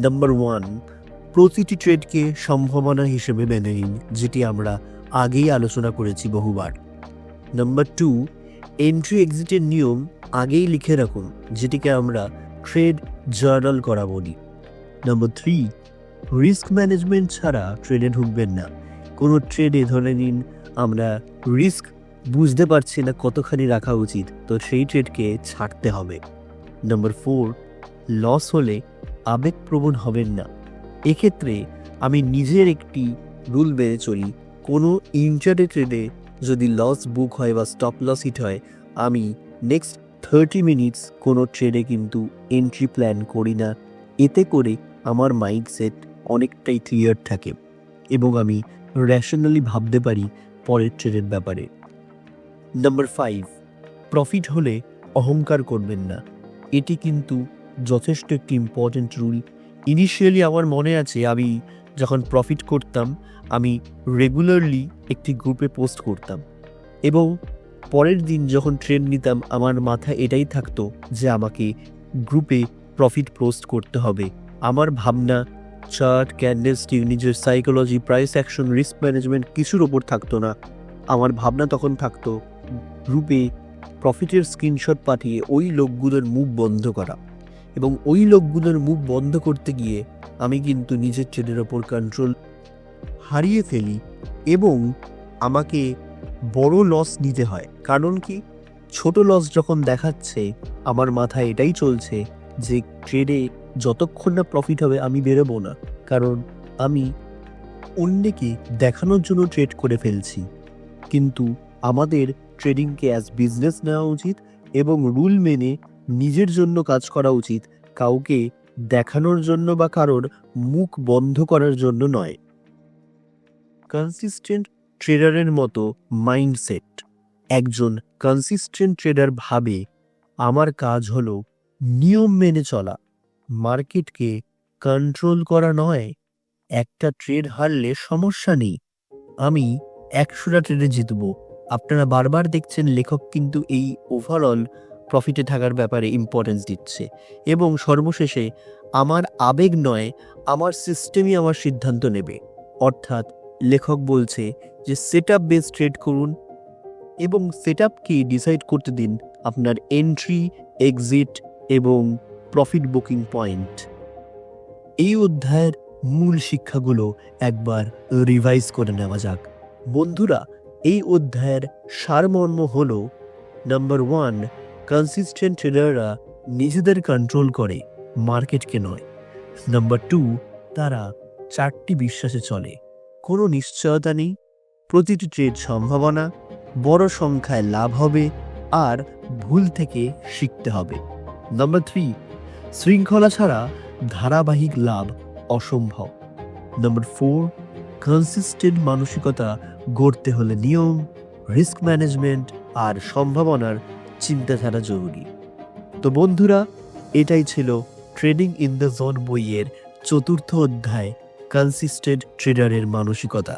নাম্বার 1, প্রতিটি ট্রেডকে সম্ভাবনা হিসেবে মেনে নিন, যেটি আমরা আগেই আলোচনা করেছি বহুবার। নাম্বার 2, এন্ট্রি এক্সিটের নিয়ম আগেই লিখে রাখুন, যেটিকে আমরা ট্রেড জার্নাল করা বলি। নাম্বার 3, রিস্ক ম্যানেজমেন্ট ছাড়া ট্রেডে ঢুকবেন না। কোনো ট্রেডে ধরে নিন আমরা রিস্ক বুঝতে পারছি না কতখানি রাখা উচিত, তো সেই ট্রেডকে ছাড়তে হবে। নাম্বার 4, লস হলে আবেগপ্রবণ হবেন না। এক্ষেত্রে আমি নিজের একটি রুল মেনে চলি, কোনো ইন্টারডে ট্রেডে যদি লস বুক হয় বা স্টপ লস হিট হয়, আমি নেক্সট 30 মিনিটস কোনো ট্রেডে কিন্তু এন্ট্রি প্ল্যান করি না। এতে করে আমার মাইন্ডসেট অনেকটাই ক্লিয়ার থাকে এবং আমি র্যাশনালি ভাবতে পারি পরের ট্রেডের ব্যাপারে। নাম্বার 5, প্রফিট হলে অহংকার করবেন না। এটি কিন্তু যথেষ্ট একটি ইম্পর্টেন্ট রুল। ইনিশিয়ালি আমার মনে আছে, আমি যখন প্রফিট করতাম আমি রেগুলারলি একটি গ্রুপে পোস্ট করতাম এবং পরের দিন যখন ট্রেড নিতাম আমার মাথায় এটাই থাকতো যে আমাকে গ্রুপে প্রফিট পোস্ট করতে হবে। আমার ভাবনা চার্ট, ক্যান্ডেলস্টিক, নিজের psychology, price action, risk management কিছুর ওপর থাকতো না। আমার ভাবনা তখন থাকতো গ্রুপে প্রফিটের স্ক্রিনশট পাঠিয়ে ওই লোকগুলোর মুখ বন্ধ করা, এবং ওই লোকগুলোর মুখ বন্ধ করতে গিয়ে আমি কিন্তু নিজের ট্রেডের ওপর কন্ট্রোল হারিয়ে ফেলি এবং আমাকে বড় লস নিতে হয়। কারণ কি, ছোট লস যখন দেখাচ্ছে আমার মাথায় এটাই চলছে যে ট্রেডে যতক্ষণ না প্রফিট হবে আমি বেরোবো না, কারণ আমি অন্যকে দেখানোর জন্য ট্রেড করে ফেলছি। কিন্তু আমাদের ট্রেডিংকে অ্যাজ বিজনেস নেওয়া উচিত এবং রুল মেনে নিজের জন্য কাজ করা উচিত, কাউকে দেখানোর জন্য বা কারোর মুখ বন্ধ করার জন্য নয়। কনসিস্টেন্ট ট্রেডারের মতো মাইন্ডসেট। একজন কনসিস্টেন্ট ট্রেডার ভাবে, আমার কাজ হলো নিয়ম মেনে চলা, মার্কেটকে কন্ট্রোল করা নয়। একটা ট্রেড হারলে সমস্যা নেই, আমি 100টা ট্রেডে জিতবো। আপনারা বারবার দেখছেন লেখক কিন্তু এই ওভারঅল প্রফিটে থাকার ব্যাপারে ইম্পর্টেন্স দিচ্ছে এবং সর্বশেষে আমার আবেগ নয়, আমার সিস্টেমই আমার সিদ্ধান্ত নেবে। অর্থাৎ লেখক বলছে যে সেট আপ বেস ট্রেড করুন এবং সেট আপকে ডিসাইড করতে দিন আপনার এন্ট্রি, এক্সিট এবং প্রফিট বুকিং পয়েন্ট। এই অধ্যায়ের মূল শিক্ষাগুলো একবার রিভাইজ করে নেওয়া যাক। বন্ধুরা, এই অধ্যায়ের সারমর্ম হল, নাম্বার 1, কনসিস্টেন্ট ট্রেডাররা নিজেদের কন্ট্রোল করে, মার্কেটকে নয়। নাম্বার 2, তারা 4টি বিশ্বাসে চলে। কোনো নিশ্চয়তা নেই, প্রতিটি ট্রেড সম্ভাবনা, বড় সংখ্যায় লাভ হবে আর ভুল থেকে শিখতে হবে। নাম্বার 3, শৃঙ্খলা ছাড়া ধারাবাহিক লাভ অসম্ভব। নাম্বার 4, কনসিস্টেন্ট মানসিকতা গড়তে হলে নিয়ম, রিস্ক ম্যানেজমেন্ট আর সম্ভাবনার চিন্তাধারা জরুরি। তো বন্ধুরা, এটাই ছিল ট্রেডিং ইন দ্য জোন বইয়ের 4র্থ অধ্যায়, কনসিস্টেন্ট ট্রেডারের মানসিকতা।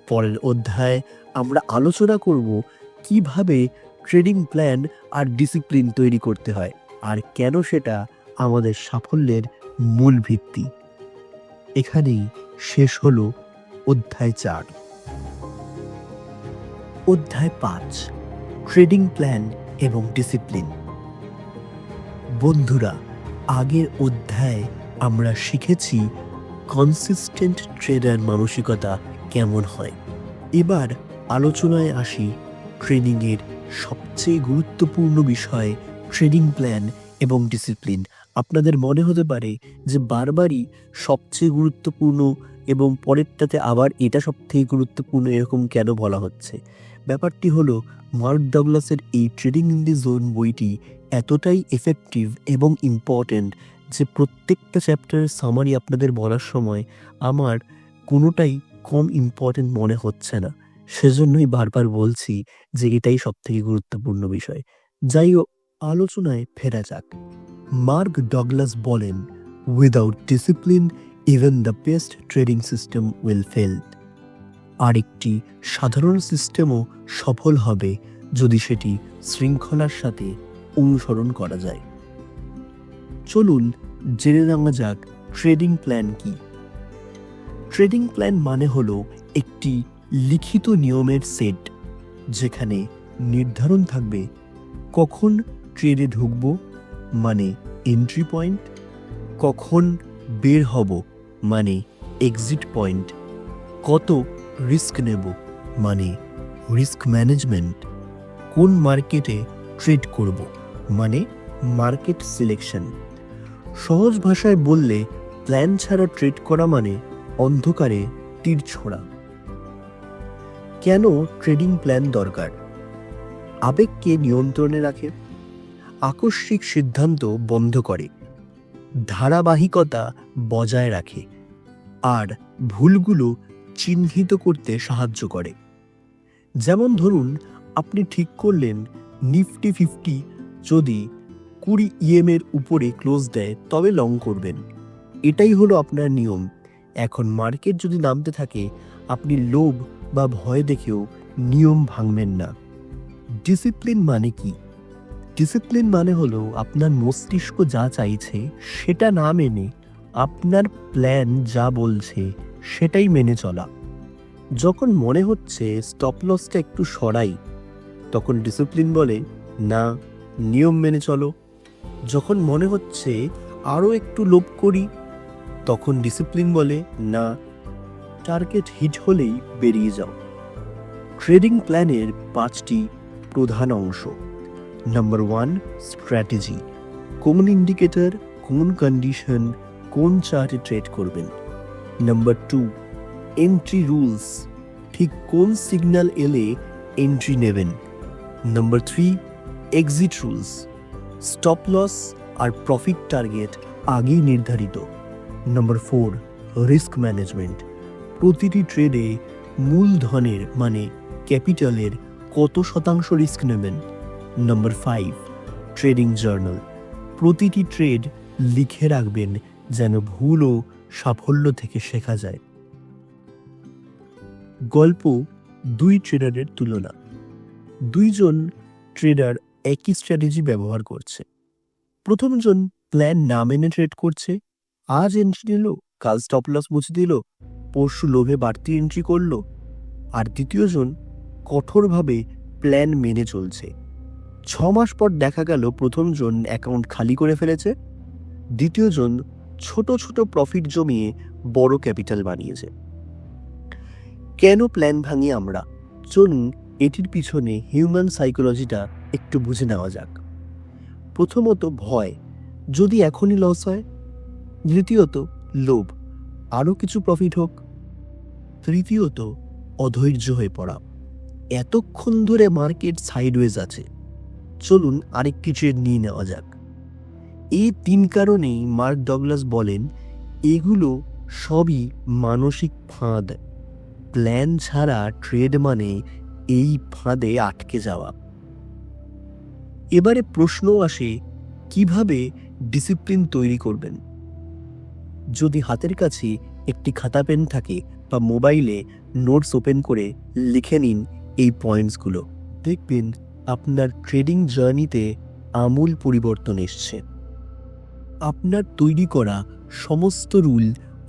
পরের অধ্যায়ে আমরা আলোচনা করব কিভাবে ট্রেডিং প্ল্যান আর ডিসিপ্লিন তৈরি করতে হয় আর কেন সেটা আমাদের সাফল্যের মূল ভিত্তি। এখানেই শেষ হলো অধ্যায় 4। অধ্যায় 5, ট্রেডিং প্ল্যান এবং ডিসিপ্লিন। বন্ধুরা, আগের অধ্যায়ে আমরা শিখেছি কনসিস্টেন্ট ট্রেডার মানসিকতা কেমন হয়। এবার আলোচনায় আসি ট্রেডিংয়ের সবচেয়ে গুরুত্বপূর্ণ বিষয়, ট্রেডিং প্ল্যান এবং ডিসিপ্লিন। আপনাদের মনে হতে পারে যে বারবারই সবচেয়ে গুরুত্বপূর্ণ এবং পরেরটাতে আবার এটা সবথেকে গুরুত্বপূর্ণ এরকম কেন বলা হচ্ছে। ব্যাপারটি হলো, মার্ক ডগলাসের এই ট্রেডিং ইন দি জোন বইটি এতটাই এফেক্টিভ এবং ইম্পর্ট্যান্ট যে প্রত্যেকটা চ্যাপ্টারের সামারি আপনাদের বলার সময় আমার কোনোটাই কম ইম্পর্ট্যান্ট মনে হচ্ছে না। সেজন্যই বারবার বলছি যে এটাই সবথেকে গুরুত্বপূর্ণ বিষয়। যাই হোক, আলোচনায় ফেরা যাক। মার্ক ডগলাস বলেন, without discipline even the best trading system will fail. আরেকটি সাধারণ সিস্টেমও সফল হবে যদি সেটি শৃঙ্খলার সাথে অনুসরণ করা যায়। চলুন জেনে নেওয়া যাক ট্রেডিং প্ল্যান কি। ট্রেডিং প্ল্যান মানে হলো একটি লিখিত নিয়মের সেট, যেখানে নির্ধারণ থাকবে কখন ট্রেডে ঢুকব মানে এন্ট্রি পয়েন্ট, কখন বের হব মানে এক্সিট পয়েন্ট, কত রিস্ক নেব মানে রিস্ক ম্যানেজমেন্ট, কোন মার্কেটে ট্রেড করব মানে মার্কেট সিলেকশন। সহজ ভাষায় বললে, প্ল্যান ছাড়া ট্রেড করা মানে অন্ধকারে তীর ছোঁড়া। কেন ট্রেডিং প্ল্যান দরকার? আবেগকে নিয়ন্ত্রণে রাখে, আকস্মিক সিদ্ধান্ত বন্ধ করে, ধারাবাহিকতা বজায় রাখে, আর ভুলগুলো চিহ্নিত করতে সাহায্য করে। যেমন ধরুন, আপনি ঠিক করলেন নিফটি 50 যদি 20 EM-এর উপরে ক্লোজ দেয় তবে লং করবেন। এটাই হলো আপনার নিয়ম। এখন মার্কেট যদি নামতে থাকে, আপনি লোভ বা ভয় দেখেও নিয়ম ভাঙবেন না। ডিসিপ্লিন মানে কি? ডিসিপ্লিন মানে হলো আপনার মস্তিষ্ক যা চাইছে সেটা না মেনে আপনার প্ল্যান যা বলছে সেটাই মেনে চলা। যখন মনে হচ্ছে স্টপ লসটা একটু সরাই, তখন ডিসিপ্লিন বলে না, নিয়ম মেনে চলো। যখন মনে হচ্ছে আরও একটু লোভ করি, তখন ডিসিপ্লিন বলে না, টার্গেট হিট হলেই বেরিয়ে যাও। ট্রেডিং প্ল্যানের 5টি প্রধান অংশ। Number 1, strategy. কোন ইন্ডিকেটর, কোন কন্ডিশন, কোন চার্টে ট্রেড করবেন। Number 2, entry rules. ঠিক কোন সিগন্যাল এলে এন্ট্রি নেবেন। Number 3, exit rules. Stop loss আর প্রফিট টার্গেট আগেই নির্ধারিত। Number 4, risk management. প্রতিটি ট্রেডে মূলধনের মানে ক্যাপিটালের কত শতাংশ রিস্ক নেবেন। Number 5, trading journal. প্রতিটি ট্রেড লিখে রাখবেন যেন ভুল ও সাফল্য থেকে শেখা যায়। গল্প, 2 ট্রেডারের তুলনা। 2 জন ট্রেডার একই স্ট্র্যাটেজি ব্যবহার করছে। প্রথমজন প্ল্যান না মেনে ট্রেড করছে। আজ এন্ট্রি নিল, কাল স্টপ লস মুছে দিল, পরশু লোভে বাড়তি এন্ট্রি করলো। আর দ্বিতীয়জন কঠোরভাবে প্ল্যান মেনে চলছে। 6 মাস পর দেখা গেল প্রথমজন অ্যাকাউন্ট খালি করে ফেলেছে, দ্বিতীয়জন ছোট ছোট প্রফিট জমিয়ে বড় ক্যাপিটাল বানিয়েছে। কেন প্ল্যান ভাঙি আমরা? চলুন এটির পিছনে হিউম্যান সাইকোলজিটা একটু বুঝে নেওয়া যাক। প্রথমত ভয়, যদি এখনই লস হয়। দ্বিতীয়ত লোভ, আরও কিছু প্রফিট হোক। তৃতীয়ত অধৈর্য হয়ে পড়া, এতক্ষণ ধরে মার্কেট সাইডওয়েজ আছে, চলুন আরেকটি ট্রেড নিয়ে নেওয়া যাক। এই 3 কারণেই মার্ক ডগলাস বলেন এগুলো সবই মানসিক ফাঁদ। প্ল্যান ছাড়া ট্রেড মানে এই ফাঁদে আটকে যাওয়া। এবারে প্রশ্ন আসে, কিভাবে ডিসিপ্লিন তৈরি করবেন? যদি হাতের কাছে একটি খাতা পেন থাকে বা মোবাইলে নোটস ওপেন করে লিখে নিন এই পয়েন্টসগুলো, দেখবেন আপনার ট্রেডিং জার্নিতে আমূল পরিবর্তন এসছে। আপনার তৈরি করা সমস্ত রুল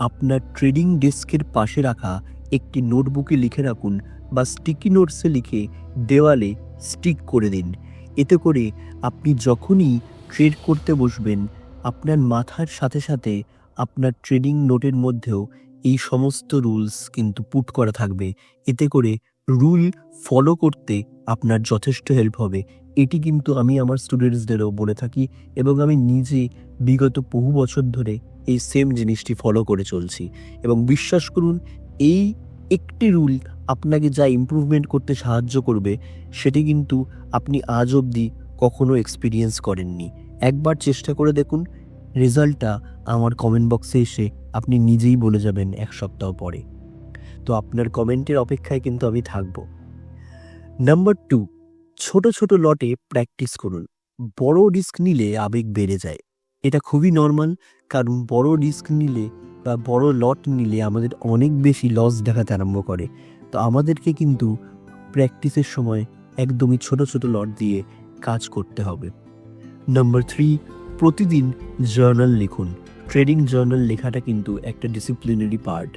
আপনার ট্রেডিং ডেস্কের পাশে রাখা একটি নোটবুকে লিখে রাখুন বা স্টিকি নোটসে লিখে দেওয়ালে স্টিক করে দিন। এতে করে আপনি যখনই ট্রেড করতে বসবেন আপনার মাথার সাথে সাথে আপনার ট্রেডিং নোটের মধ্যেও এই সমস্ত রুলস কিন্তু পুট করা থাকবে। এতে করে রুল ফলো করতে আপনার যথেষ্ট হেল্প হবে। এটি কিন্তু আমি আমার স্টুডেন্টসদেরও বলে থাকি এবং আমি নিজে বিগত বহু বছর ধরে এই সেম জিনিসটি ফলো করে চলছি এবং বিশ্বাস করুন এই একটি রুল আপনাকে যা ইমপ্রুভমেন্ট করতে সাহায্য করবে সেটি কিন্তু আপনি আজ অবধি কখনো এক্সপিরিয়েন্স করেননি। একবার চেষ্টা করে দেখুন, রেজাল্টটা আমার কমেন্ট বক্সে এসে আপনি নিজেই বলে যাবেন 1 সপ্তাহ পরে। তো আপনার কমেন্টের অপেক্ষায় কিন্তু আমি থাকব। নাম্বার 2, ছোট ছোট লটে প্র্যাকটিস করুন। বড় রিস্ক নিলে আবেগ বেড়ে যায়। এটা খুবই নর্মাল, কারণ বড় রিস্ক নিলে বা বড় লট নিলে আমাদের অনেক বেশি লস দেখাতে আরম্ভ করে। তো আমাদেরকে কিন্তু প্র্যাকটিসের সময় একদমই ছোট ছোট লট দিয়ে কাজ করতে হবে। নাম্বার 3, প্রতিদিন জার্নাল লিখুন। ট্রেডিং জার্নাল লেখাটা কিন্তু একটা ডিসিপ্লিনারি পার্ট।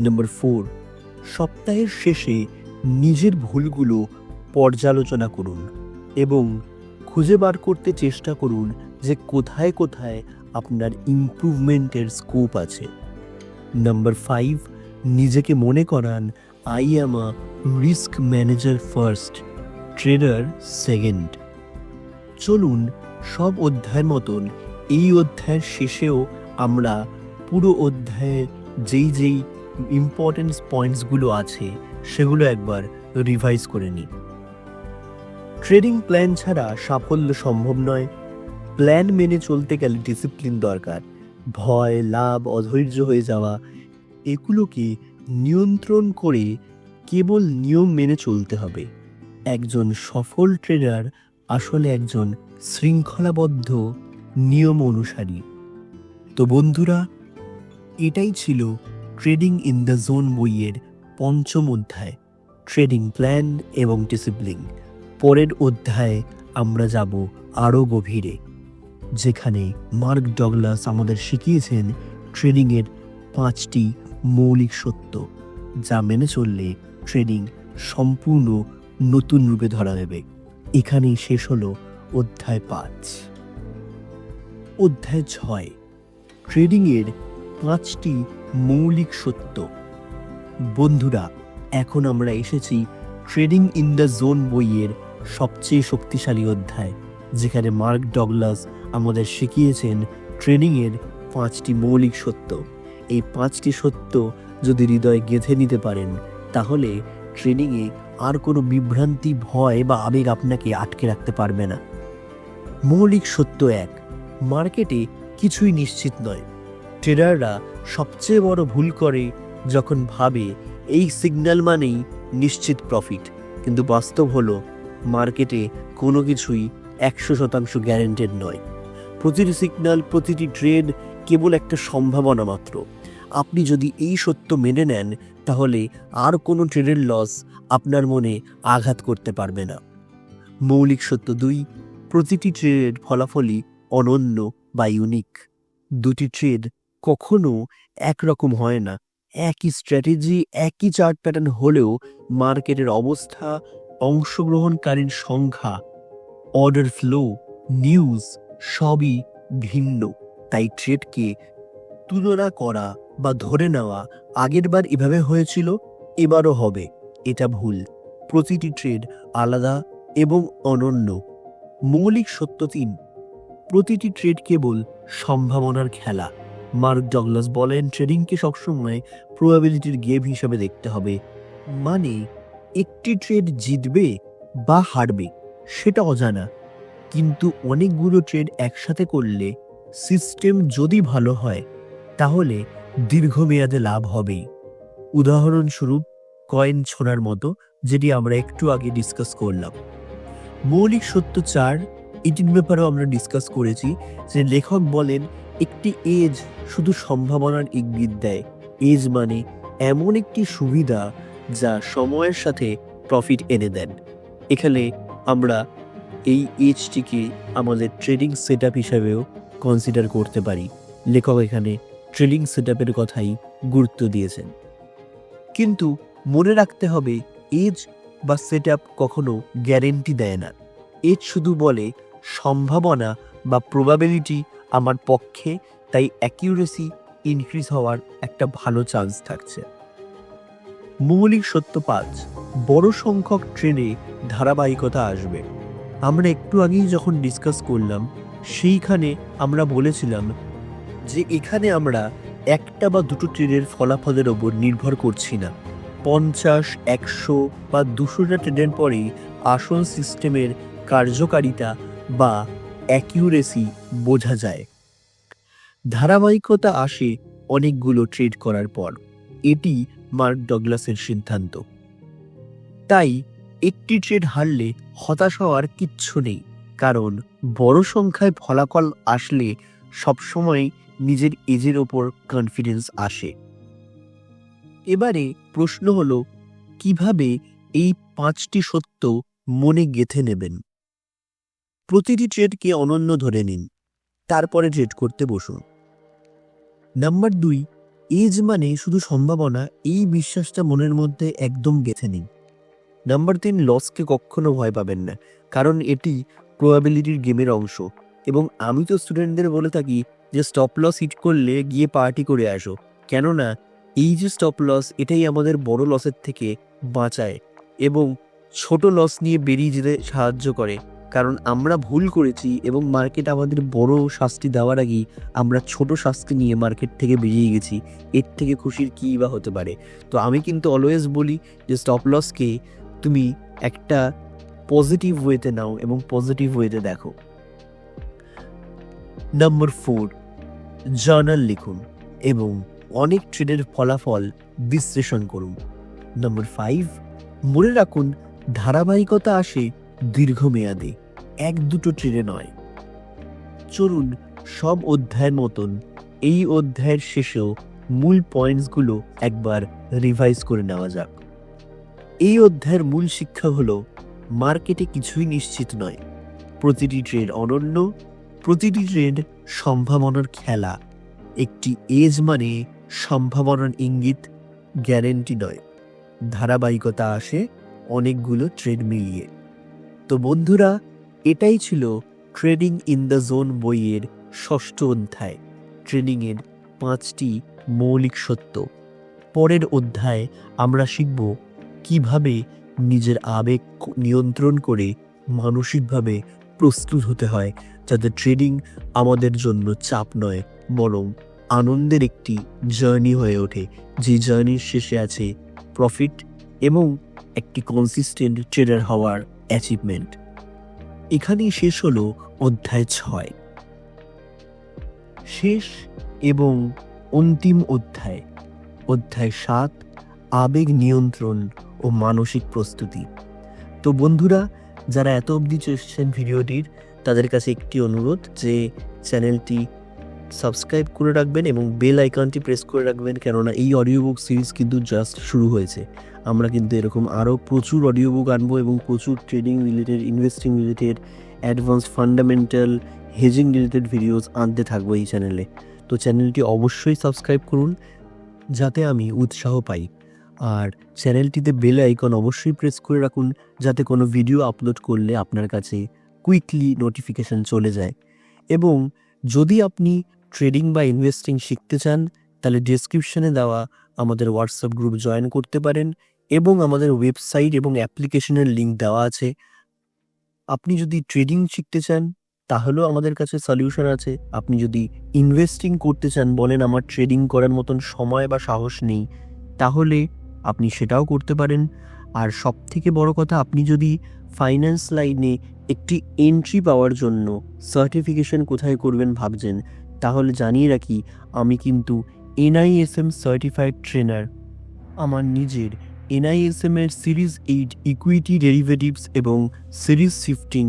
নাম্বার 4, সপ্তাহের শেষে নিজের ভুলগুলো পর্যালোচনা করুন এবং খুঁজে বার করতে চেষ্টা করুন যে কোথায় কোথায় আপনার ইমপ্রুভমেন্টের স্কোপ আছে। নাম্বার 5, নিজেকে মনে করান I am a risk manager first, trader second. চলুন সব অধ্যায়ের মতন এই অধ্যায়ের শেষেও আমরা পুরো অধ্যায়ের যেই ইম্পর্টেন্স পয়েন্টসগুলো আছে সেগুলো একবার রিভাইজ করে নিই। ট্রেডিং প্ল্যান ছাড়া সাফল্য সম্ভব নয়। প্ল্যান মেনে চলতে গেলে ডিসিপ্লিন দরকার। ভয়, লাভ, অধৈর্য হয়ে যাওয়া এগুলোকে নিয়ন্ত্রণ করে কেবল নিয়ম মেনে চলতে হবে। একজন সফল ট্রেডার আসলে একজন শৃঙ্খলাবদ্ধ নিয়ম অনুসারী। তো বন্ধুরা, এটাই ছিল ট্রেডিং ইন দ্য জোন বইয়ের 5ম অধ্যায়, ট্রেডিং প্ল্যান এবং ডিসিপ্লিন। পরের অধ্যায়ে আমরা যাব আরও গভীরে, যেখানে মার্ক ডগলাস আমাদের শিখিয়েছেন ট্রেডিংয়ের 5টি মৌলিক সত্য, যা মেনে চললে ট্রেডিং সম্পূর্ণ নতুন রূপে ধরা দেবে। এখানেই শেষ হলো অধ্যায় 5। অধ্যায় 6, ট্রেডিংয়ের 5টি মৌলিক সত্য। বন্ধুরা, এখন আমরা এসেছি ট্রেডিং ইন দ্য জোন বইয়ের সবচেয়ে শক্তিশালী অধ্যায়, যেখানে মার্ক ডগলাস আমাদের শিখিয়েছেন ট্রেডিংয়ের 5টি মৌলিক সত্য। এই 5টি সত্য যদি হৃদয়ে গেঁথে নিতে পারেন তাহলে ট্রেডিংয়ে আর কোনো বিভ্রান্তি, ভয় বা আবেগ আপনাকে আটকে রাখতে পারবে না। মৌলিক সত্য 1, মার্কেটে কিছুই নিশ্চিত নয়। ট্রেডাররা সবচেয়ে বড় ভুল করে যখন ভাবে এই সিগন্যাল মানেই নিশ্চিত প্রফিট, কিন্তু বাস্তব হলো মার্কেটে কোনো কিছুই 100% গ্যারেন্টেড নয়। প্রতিটি সিগন্যাল, প্রতিটি ট্রেড কেবল একটা সম্ভাবনা মাত্র। আপনি যদি এই সত্য মেনে নেন তাহলে আর কোনো ট্রেডের লস আপনার মনে আঘাত করতে পারবে না। মৌলিক সত্য 2, প্রতিটি ট্রেডের ফলাফলই অনন্য বা ইউনিক। দুটি ট্রেড কখনো একরকম হয় না। একই স্ট্র্যাটেজি, একই চার্ট প্যাটার্ন হলেও মার্কেটের অবস্থা, অংশগ্রহণকারীর সংখ্যা, অর্ডার ফ্লো, নিউজ সবই ভিন্ন। তাই ট্রেডকে তুলনা করা বা ধরে নেওয়া আগেরবার এভাবে হয়েছিল এবারও হবে, এটা ভুল। প্রতিটি ট্রেড আলাদা এবং অনন্য। মৌলিক সত্য 3, প্রতিটি ট্রেড কেবল সম্ভাবনার খেলা। মার্ক ডগলাস বলেন ট্রেডিংকে সবসময় প্রবাবিলিটির গেম হিসাবে দেখতে হবে। মানে একটি ট্রেড জিতবে বা হারবে সেটা অজানা, কিন্তু অনেকগুলো ট্রেড একসাথে করলে, সিস্টেম যদি ভালো হয় তাহলে দীর্ঘমেয়াদে লাভ হবেই। উদাহরণস্বরূপ কয়েন ছোড়ার মতো, যেটি আমরা একটু আগে ডিসকাস করলাম। মৌলিক সত্য 4, এটির ব্যাপারেও আমরা ডিসকাস করেছি যে লেখক বলেন একটি এজ শুধু সম্ভাবনার ইঙ্গিত দেয়। এজ মানে এমন একটি সুবিধা যা সময়ের সাথে প্রফিট এনে দেন। এখানে আমরা এই এজটিকে আমাদের ট্রেডিং সেট আপ হিসাবেও কনসিডার করতে পারি। লেখক এখানে ট্রেডিং সেটআপের কথাই গুরুত্ব দিয়েছেন। কিন্তু মনে রাখতে হবে, এজ বা সেটআপ কখনো গ্যারেন্টি দেয় না। এজ শুধু বলে সম্ভাবনা বা প্রবাবিলিটি আমার পক্ষে, তাই অ্যাকিউরেসি ইনক্রিজ হওয়ার একটা ভালো চান্স থাকছে। মৌলিক সত্য 5, বড় সংখ্যক ট্রেডে ধারাবাহিকতা আসবে। আমরা একটু আগেই যখন ডিসকাস করলাম, সেইখানে আমরা বলেছিলাম যে এখানে আমরা একটা বা দুটো ট্রেডের ফলাফলের ওপর নির্ভর করছি না। 50, 100 বা 200টা ট্রেডের পরেই আসল সিস্টেমের কার্যকারিতা বা অ্যাকিউরেসি বোঝা যায়। ধারাবাহিকতা আসে অনেকগুলো ট্রেড করার পর। এটি মার্ক ডগলাসের সিদ্ধান্ত। তাই একটি ট্রেড হারলে হতাশ হওয়ার কিচ্ছু নেই, কারণ বড় সংখ্যায় ফলাফল আসলে সবসময় নিজের এজের ওপর কনফিডেন্স আসে। এবারে প্রশ্ন হলো, কিভাবে এই 5টি সত্য মনে গেঁথে নেবেন? প্রতিটি ট্রেডকে অনন্য ধরে নিন, তারপরে ট্রেড করতে বসুন। নাম্বার 2, এজ মানে শুধু সম্ভাবনা, এই বিশ্বাসটা মনের মধ্যে একদম গেঁথে নিন। নাম্বার 3, লসকে কখনো ভয় পাবেন না, কারণ এটি প্রবাবিলিটির গেমের অংশ। এবং আমি তো স্টুডেন্টদের বলে থাকি যে স্টপ লস হিট করলে গিয়ে পার্টি করে আসো, কেননা এই যে স্টপ লস, এটাই আমাদের বড় লসের থেকে বাঁচায় এবং ছোট লস নিয়ে বেরিয়ে যেতে সাহায্য করে। কারণ আমরা ভুল করেছি এবং মার্কেট আমাদের বড় শাস্তি দেওয়ার আগেই আমরা ছোট শাস্তি নিয়ে মার্কেট থেকে বেরিয়ে গেছি। এর থেকে খুশির কী বা হতে পারে? তো আমি কিন্তু অলওয়েজ বলি যে স্টপ লসকে তুমি একটা পজিটিভ ওয়েতে নাও এবং পজিটিভ ওয়েতে দেখো। নাম্বার 4, জার্নাল লিখুন এবং অনেক ট্রেডের ফলাফল বিশ্লেষণ করুন। নাম্বার 5, মনে রাখুন ধারাবাহিকতা আসে দীর্ঘমেয়াদে, 1-2 ট্রেডে নয়। চলুন সব অধ্যায়ের মতন এই অধ্যায়ের শেষেও মূল পয়েন্টসগুলো একবার রিভাইজ করে নেওয়া যাক। এই অধ্যায়ের মূল শিক্ষা হলো, মার্কেটে কিছুই নিশ্চিত নয়, প্রতিটি ট্রেড অনন্য, প্রতিটি ট্রেড সম্ভাবনার খেলা। একটি এজ মানে সম্ভাবনার ইঙ্গিত, গ্যারেন্টি নয়। ধারাবাহিকতা আসে অনেকগুলো ট্রেড মিলিয়ে। তো বন্ধুরা, এটাই ছিল ট্রেডিং ইন দ্য জোন বইয়ের 6ষ্ঠ অধ্যায়, ট্রেডিংয়ের 5টি মৌলিক সত্য। পরের অধ্যায়ে আমরা শিখব কিভাবে নিজের আবেগ নিয়ন্ত্রণ করে মানসিকভাবে প্রস্তুত হতে হয়, যাতে ট্রেডিং আমাদের জন্য চাপ নয়, বরং আনন্দের একটি জার্নি হয়ে ওঠে, যে জার্নির শেষে আছে প্রফিট এবং একটি কনসিস্টেন্ট ট্রেডার হওয়ার অ্যাচিভমেন্ট। এখানেই শেষ হলো অধ্যায় 6। শেষ এবং অন্তিম অধ্যায়, অধ্যায় 7, আবেগ নিয়ন্ত্রণ ও মানসিক প্রস্তুতি। তো বন্ধুরা, যারা এত অবধি এসেছেন ভিডিওটির, তাদের কাছে একটি অনুরোধ যে চ্যানেলটি সাবস্ক্রাইব করে রাখবেন এবং বেল আইকনটি প্রেস করে রাখবেন, কেননা এই অডিও বুক সিরিজ কিন্তু জাস্ট শুরু হয়েছে। আমরা কিন্তু এরকম আরও প্রচুর অডিও বুক আনবো এবং প্রচুর trading related, investing related, advance fundamental, hedging related videos আনতে থাকবো এই চ্যানেলে। তো চ্যানেলটি অবশ্যই সাবস্ক্রাইব করুন যাতে আমি উৎসাহ পাই। আর চ্যানেলটিতে বেল আইকন অবশ্যই প্রেস করে রাখুন, যাতে কোনো ভিডিও আপলোড করলে আপনার কাছে কুইকলি নোটিফিকেশান চলে যায়। এবং যদি আপনি ট্রেডিং বা ইনভেস্টিং শিখতে চান, তাহলে ডেসক্রিপশানে দেওয়া আমাদের হোয়াটসঅ্যাপ গ্রুপ জয়েন করতে পারেন এবং আমাদের ওয়েবসাইট এবং অ্যাপ্লিকেশনের লিঙ্ক দেওয়া আছে। আপনি যদি ট্রেডিং শিখতে চান, তাহলেও আমাদের কাছে সলিউশন আছে। আপনি যদি ইনভেস্টিং করতে চান, বলেন আমার ট্রেডিং করার মতন সময় বা সাহস নেই, তাহলে আপনি সেটাও করতে পারেন। আর সবথেকে বড় কথা, আপনি যদি ফাইন্যান্স লাইনে একটি এন্ট্রি পাওয়ার জন্য সার্টিফিকেশন কোথায় করবেন ভাবছেন, তাহলে জানিয়ে রাখি, আমি কিন্তু NISM সার্টিফাইড ট্রেনার। আমার নিজের NISM এর সিরিজ 8 ইকুইটি ডেরিভেটিভস এবং সিরিজ শিফটিং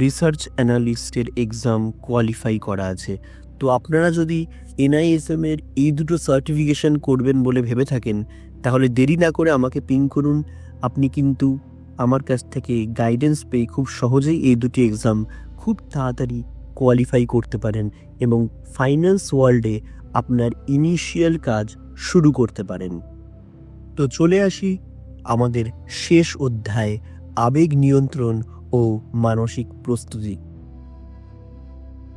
রিসার্চ অ্যানালিস্টের এক্সাম কোয়ালিফাই করা আছে। তো আপনারা যদি NISM এর এই দুটো সার্টিফিকেশন করবেন বলে ভেবে থাকেন, তাহলে দেরি না করে আমাকে পিং করুন। আপনি কিন্তু আমার কাছ থেকে গাইডেন্স পেয়ে খুব সহজেই এই দুটি এক্সাম খুব তাড়াতাড়ি কোয়ালিফাই করতে পারেন এবং ফাইন্যান্স ওয়ার্ল্ডে আপনার ইনিশিয়াল কাজ শুরু করতে পারেন। তো চলে আসি আমাদের শেষ অধ্যায়, আবেগ নিয়ন্ত্রণ ও মানসিক প্রস্তুতি।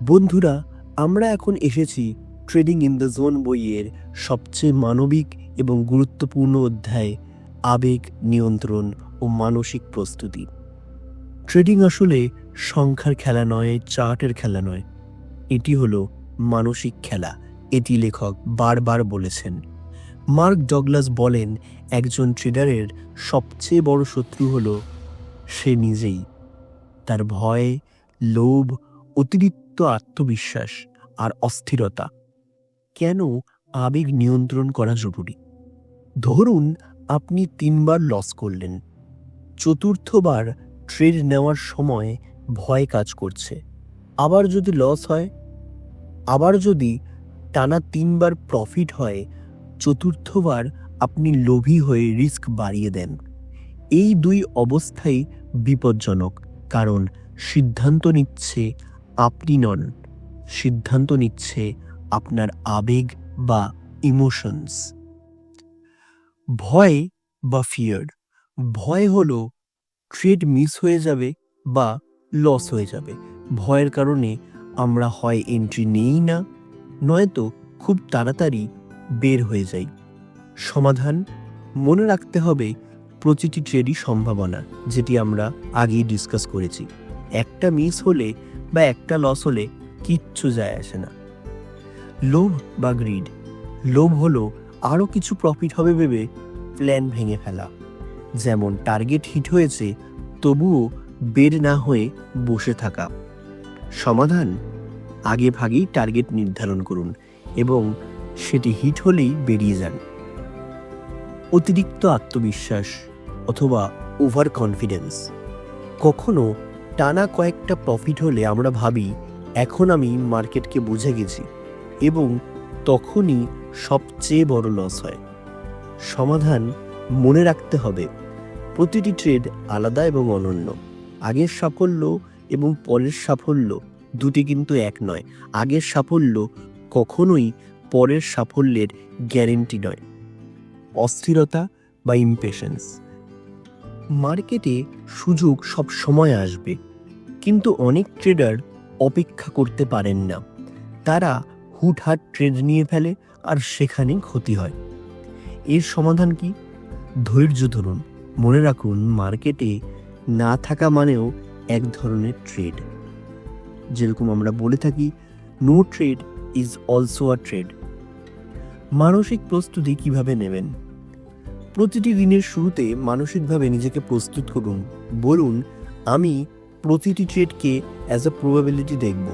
বন্ধুরা, আমরা এখন এসেছি ট্রেডিং ইন দ্য জোন বইয়ের সবচেয়ে মানবিক এবং গুরুত্বপূর্ণ অধ্যায়, আবেগ নিয়ন্ত্রণ ও মানসিক প্রস্তুতি। ট্রেডিং আসলে সংখ্যার খেলা নয়, চার্টের খেলা নয়, এটি হলো মানসিক খেলা। এটি লেখক বারবার বলেছেন। মার্ক ডগলাস বলেন, একজন ট্রেডারের সবচেয়ে বড় শত্রু হলো সে নিজেই। তার ভয়, লোভ, অতিরিক্ত আত্মবিশ্বাস আর অস্থিরতা। কেন আবেগ নিয়ন্ত্রণ করা জরুরি? ধরুন আপনি 3 বার লস করলেন। চতুর্থবার ট্রেড নেওয়ার সময় ভয় কাজ করছে। আবার যদি লস হয়, আবার যদি টানা 3 বার প্রফিট হয়, চতুর্থবার আপনি লোভী হয়ে রিস্ক বাড়িয়ে দেন। এই 2 অবস্থাই বিপজ্জনক, কারণ সিদ্ধান্ত নিচ্ছে আপনি নন, সিদ্ধান্ত নিচ্ছে আপনার আবেগ বা ইমোশনস। ভয় বা ফিয়ার। ভয় হলো ট্রেড মিস হয়ে যাবে বা লস হয়ে যাবে। ভয়ের কারণে আমরা হয় এন্ট্রি নেই না, নয়তো খুব তাড়াতাড়ি বের হয়ে যাই। সমাধান: মনে রাখতে হবে প্রতিটি ট্রেডই সম্ভাবনা, যেটি আমরা আগেই ডিসকাস করেছি। একটা মিস হলে বা একটা লস হলে কিচ্ছু যায় আসে না। লোভ বা গ্রিড। লোভ হলো আরও কিছু প্রফিট হবে ভেবে প্ল্যান ভেঙে ফেলা। যেমন টার্গেট হিট হয়েছে তবুও বের না হয়ে বসে থাকা। সমাধান: আগে ভাগেই টার্গেট নির্ধারণ করুন এবং সেটি হিট হলেই বেরিয়ে যান। অতিরিক্ত আত্মবিশ্বাস অথবা ওভার কনফিডেন্স। কখনো টানা কয়েকটা প্রফিট হলে আমরা ভাবি এখন আমি মার্কেটকে বুঝে গেছি, এবং তখনই সবচেয়ে বড় লস হয়। সমাধান: মনে রাখতে হবে প্রতিটি ট্রেড আলাদা এবং অনন্য। আগের সাফল্য এবং পরের সাফল্য দুটি কিন্তু এক নয়। আগের সাফল্য কখনোই পরের সাফল্যের গ্যারেন্টি নয়। অস্থিরতা বা ইমপেশেন্স। মার্কেটে সুযোগ সব সময় আসবে, কিন্তু অনেক ট্রেডার অপেক্ষা করতে পারেন না। তারা হুটহাট ট্রেড নিয়ে ফেলে আর সেখানে ক্ষতি হয়। এর সমাধান কি? ধৈর্য ধরুন। মনে রাখুন, মার্কেটে না থাকা মানেও এক ধরনের ট্রেড। যেরকম আমরা বলে থাকি, no trade is also a trade. মানসিক প্রস্তুতি কিভাবে নেবেন? প্রতিটি দিনের শুরুতে মানসিকভাবে নিজেকে প্রস্তুত করুন। বলুন, আমি প্রতিটি ট্রেডকে অ্যাজ আ প্রবাবিলিটি দেখব।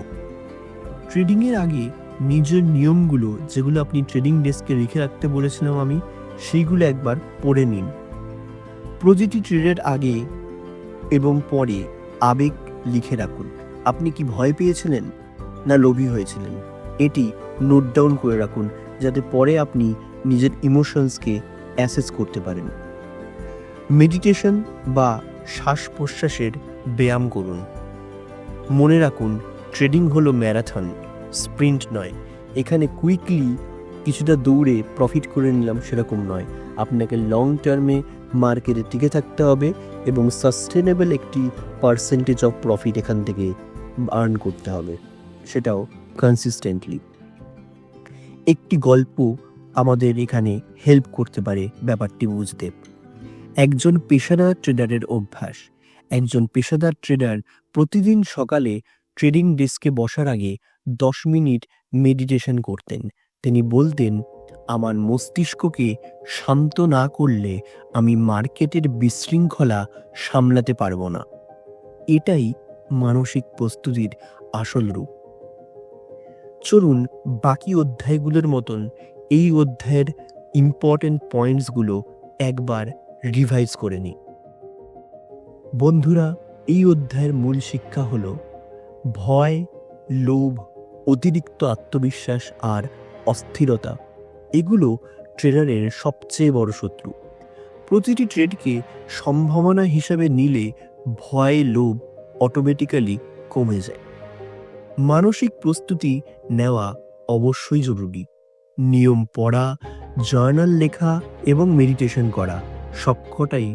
ট্রেডিংয়ের আগে নিজের নিয়মগুলো, যেগুলো আপনি ট্রেডিং ডেস্কে লিখে রাখতে বলেছিলাম আমি, সেইগুলো একবার পড়ে নিন। প্রতিটি ট্রেডের আগে এবং পরে আবেগ লিখে রাখুন। আপনি কি ভয় পেয়েছিলেন না লোভী হয়েছিলেন? এটি নোট ডাউন করে রাখুন, যাতে পরে আপনি নিজের ইমোশনসকে অ্যাসেস করতে পারেন। মেডিটেশন বা শ্বাস প্রশ্বাসের ব্যায়াম করুন। মনে রাখুন, ট্রেডিং হলো ম্যারাথন, স্প্রিন্ট নয়। এখানে কুইকলি কিছুটা দৌড়ে প্রফিট করে নিলাম সেরকম নয়। আপনাকে লং টার্মে মার্কেটে টিকে থাকতে হবে এবং সাস্টেনেবল একটি পার্সেন্টেজ অফ প্রফিট এখান থেকে আর্ন করতে হবে, সেটাও কনসিস্টেন্টলি। একটি গল্প আমাদের এখানে হেল্প করতে পারে ব্যাপারটি বুঝতে। একজন পেশাদার ট্রেডারের অভ্যাস। একজন পেশাদার ট্রেডার প্রতিদিন সকালে ট্রেডিং ডেস্কে বসার আগে 10 মিনিট মেডিটেশন করতেন। তিনি বলতেন, আমার মস্তিষ্ককে শান্ত না করলে আমি মার্কেটের বিশৃঙ্খলা সামলাতে পারবো না। এটাই মানসিক প্রস্তুতির আসল রূপ। চলুন বাকি অধ্যায়গুলোর মতন এই অধ্যায়ের ইম্পর্টেন্ট পয়েন্টসগুলো একবার রিভাইজ করে নিই। বন্ধুরা, এই অধ্যায়ের মূল শিক্ষা হলো ভয়, লোভ, অতিরিক্ত আত্মবিশ্বাস আর অস্থিরতা, এগুলো ট্রেডারের সবচেয়ে বড় শত্রু। প্রতিটি ট্রেডকে সম্ভাবনা হিসাবে নিলে ভয়, লোভ অটোমেটিক্যালি কমে যায়। মানসিক প্রস্তুতি নেওয়া অবশ্যই জরুরি, নিয়ম পড়া, জার্নাল লেখা এবং মেডিটেশন করা সবকটাই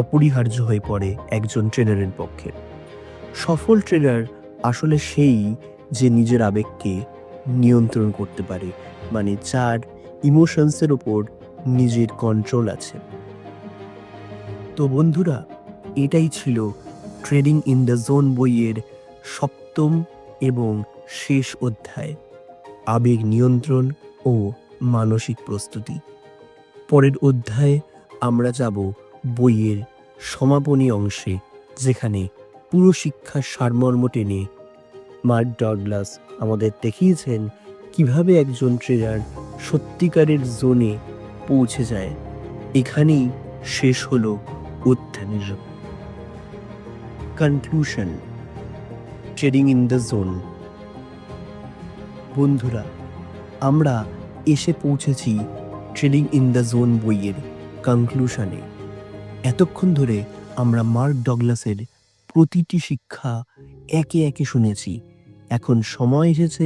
অপরিহার্য হয়ে পড়ে একজন ট্রেডারের পক্ষে। সফল ট্রেডার আসলে সেই যে নিজের আবেগকে নিয়ন্ত্রণ করতে পারে, মানে যার ইমোশনসের ওপর নিজের কন্ট্রোল আছে। তো বন্ধুরা, এটাই ছিল ট্রেডিং ইন দ্য জোন বইয়ের 7ম এবং শেষ অধ্যায়, আবেগ নিয়ন্ত্রণ ও মানসিক প্রস্তুতি। পরের অধ্যায়ে আমরা যাব বইয়ের সমাপনী অংশে, যেখানে পুরো শিক্ষার সারমর্ম টেনে মার্ক ডগলাস আমাদের দেখিয়েছেন কিভাবে একজন ট্রেডার সত্যিকারের জোনে পৌঁছে যায়। এখানেই শেষ হলো অধ্যায়ের conclusion, trading in the zone. বন্ধুরা, আমরা এসে পৌঁছেছি ট্রেডিং ইন দ্য জোন বইয়ের কনক্লুশনে। এতক্ষণ ধরে আমরা মার্ক ডগলাসের প্রতিটি শিক্ষা একে একে শুনেছি। এখন সময় এসেছে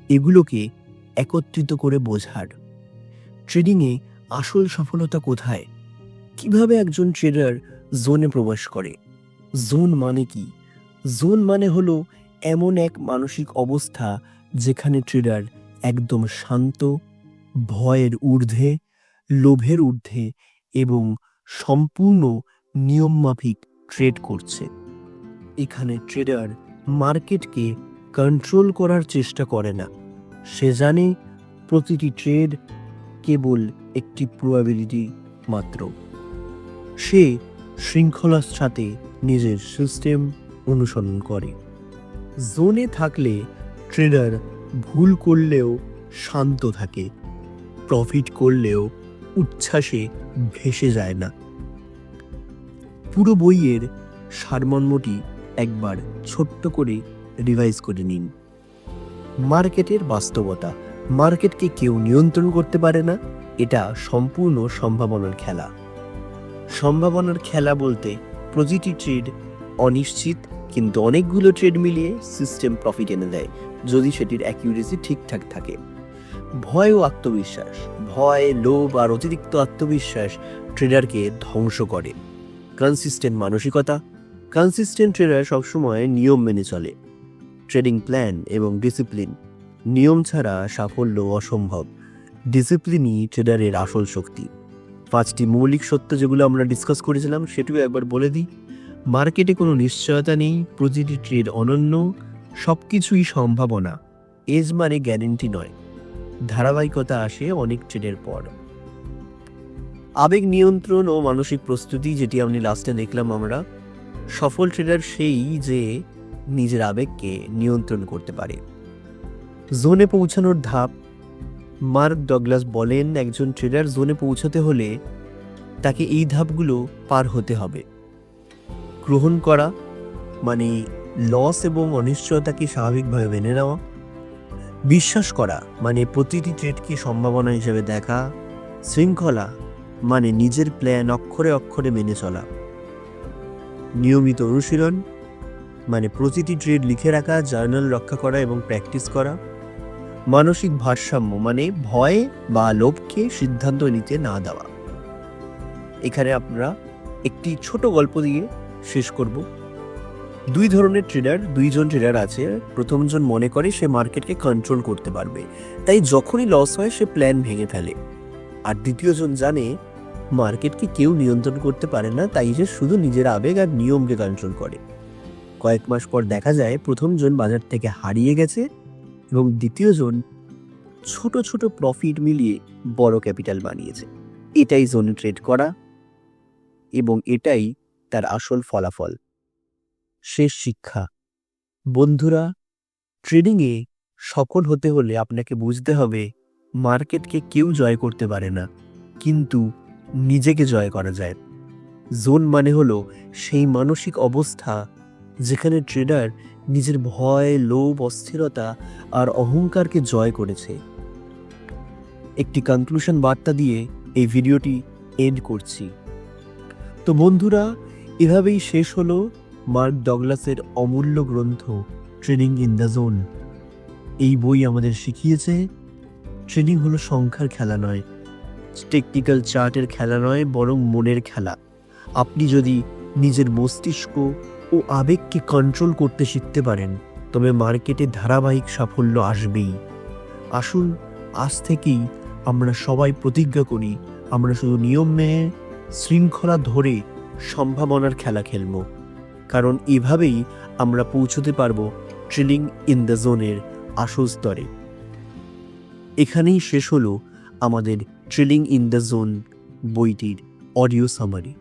এগুলোকে একত্রিত করে বোঝার। ট্রেডিংয়ে আসল সফলতা কোথায়? কিভাবে একজন ট্রেডার জোনে প্রবেশ করে? জোন মানে কি? জোন মানে হলো এমন এক মানসিক অবস্থা যেখানে ট্রেডার একদম শান্ত, ভয়ের ঊর্ধ্বে, লোভের ঊর্ধ্বে এবং সম্পূর্ণ নিয়মমাফিক ট্রেড করছে। এখানে ট্রেডার মার্কেটকে কন্ট্রোল করার চেষ্টা করে না। সে জানে প্রতিটি ট্রেড কেবল একটি প্রবাবিলিটি মাত্র। সে শৃঙ্খলার সাথে নিজের সিস্টেম অনুসরণ করে। জোনে থাকলে ট্রেডার ভুল করলেও শান্ত থাকে, প্রফিট করলেও উচ্ছ্বাসে ভেসে যায় না। পুরো বইয়ের সারমর্মটি একবার ছোট্ট করে রিভাইজ করে নিন। মার্কেটের বাস্তবতা, মার্কেটকে কেউ নিয়ন্ত্রণ করতে পারে না। এটা সম্পূর্ণ সম্ভাবনার খেলা। সম্ভাবনার খেলা বলতে প্রতিটি ট্রেড অনিশ্চিত, কিন্তু অনেকগুলো ট্রেড মিলিয়ে সিস্টেম প্রফিট এনে দেয় যদি সেটির অ্যাকিউরেসি ঠিকঠাক থাকে। ভয় ও আত্মবিশ্বাস, ভয়, লোভ আর অতিরিক্ত আত্মবিশ্বাস ট্রেডারকে ধ্বংস করে। কনসিস্টেন্ট মানসিকতা, কনসিস্টেন্ট ট্রেডার সবসময় নিয়ম মেনে চলে। ট্রেডিং প্ল্যান এবং ডিসিপ্লিন, নিয়ম ছাড়া সাফল্য অসম্ভব। ডিসিপ্লিনই ট্রেডারের আসল শক্তি। 5টি মৌলিক সত্য যেগুলো আমরা ডিসকাস করেছিলাম সেটিও একবার বলে দিই। মার্কেটে কোনো নিশ্চয়তা নেই, প্রতিটি ট্রেড অনন্য, সব কিছুই সম্ভাবনা। এজ মানে গ্যারেন্টি নয়, ধারাবাহিকতা আসে অনেক ট্রেডের পর। আবেগ নিয়ন্ত্রণ ও মানসিক প্রস্তুতি, যেটি আমি লাস্টে দেখলাম আমরা। সফল ট্রেডার সেই যে নিজের আবেগকে নিয়ন্ত্রণ করতে পারে। জোনে পৌঁছানোর ধাপ, মার্ক ডগলাস বলেন একজন ট্রেডার জোনে পৌঁছাতে হলে তাকে এই ধাপগুলো পার হতে হবে। গ্রহণ করা মানে লস এবং অনিশ্চয়তাকে স্বাভাবিকভাবে মেনে নেওয়া। বিশ্বাস করা মানে প্রতিটি ট্রেডকে সম্ভাবনা হিসেবে দেখা। শৃঙ্খলা মানে নিজের প্ল্যান অক্ষরে অক্ষরে মেনে চলা। নিয়মিত অনুশীলন মানে প্রতিটি ট্রেড লিখে রাখা, জার্নাল রক্ষা করা এবং প্র্যাকটিস করা। মানসিক ভারসাম্য মানে ভয় বা লোভকে সিদ্ধান্ত নিতে না দেওয়া। এখানে আমরা একটি ছোট গল্প দিয়ে শেষ করব। দুইজন ট্রেডার আছে। প্রথমজন মনে করে সে মার্কেটকে কন্ট্রোল করতে পারবে, তাই যখনই লস হয় সে প্ল্যান ভেঙে ফেলে। আর দ্বিতীয়জন জানে মার্কেটকে কেউ নিয়ন্ত্রণ করতে পারে না, তাই সে শুধু নিজের আবেগ আর নিয়মকে কন্ট্রোল করে। কয়েক মাস পর দেখা যায় প্রথমজন বাজার থেকে হারিয়ে গেছে এবং দ্বিতীয়জন ছোট ছোট প্রফিট মিলিয়ে বড় ক্যাপিটাল বানিয়েছে। এটাই জোনে ট্রেড করা এবং এটাই তার আসল ফলাফল। শেষ শিক্ষা, বন্ধুরা, ট্রেডিংয়ে সফল হতে হলে আপনাকে বুঝতে হবে মার্কেটকে কেউ জয় করতে পারে না, কিন্তু নিজেকে জয় করা যায়। জোন মানে হলো সেই মানসিক অবস্থা যেখানে ট্রেডার নিজের ভয়, লোভ, অস্থিরতা আর অহংকারকে জয় করেছে। একটি কনক্লুশন বার্তা দিয়ে এই ভিডিওটি এন্ড করছি। তো বন্ধুরা, এভাবেই শেষ হলো মার্ক ডগলাসের অমূল্য গ্রন্থ ট্রেডিং ইন দ্য জোন। এই বই আমাদের শিখিয়েছে ট্রেডিং হলো সংখ্যার খেলা নয়, টেকনিক্যাল চার্টের খেলা নয়, বরং মনের খেলা। আপনি যদি নিজের মস্তিষ্ক ও আবেগকে কন্ট্রোল করতে শিখতে পারেন, তবে মার্কেটে ধারাবাহিক সাফল্য আসবেই। আসুন আজ থেকেই আমরা সবাই প্রতিজ্ঞা করি, আমরা শুধু নিয়ম মেনে শৃঙ্খলা ধরে সম্ভাবনার খেলা খেলব, কারণ এভাবেই আমরা পৌঁছতে পারবো ট্রেডিং ইন দ্য জোনের আসল স্তরে। এখানেই শেষ হলো আমাদের ট্রেডিং ইন দ্য জোন বইটির অডিও সামারি।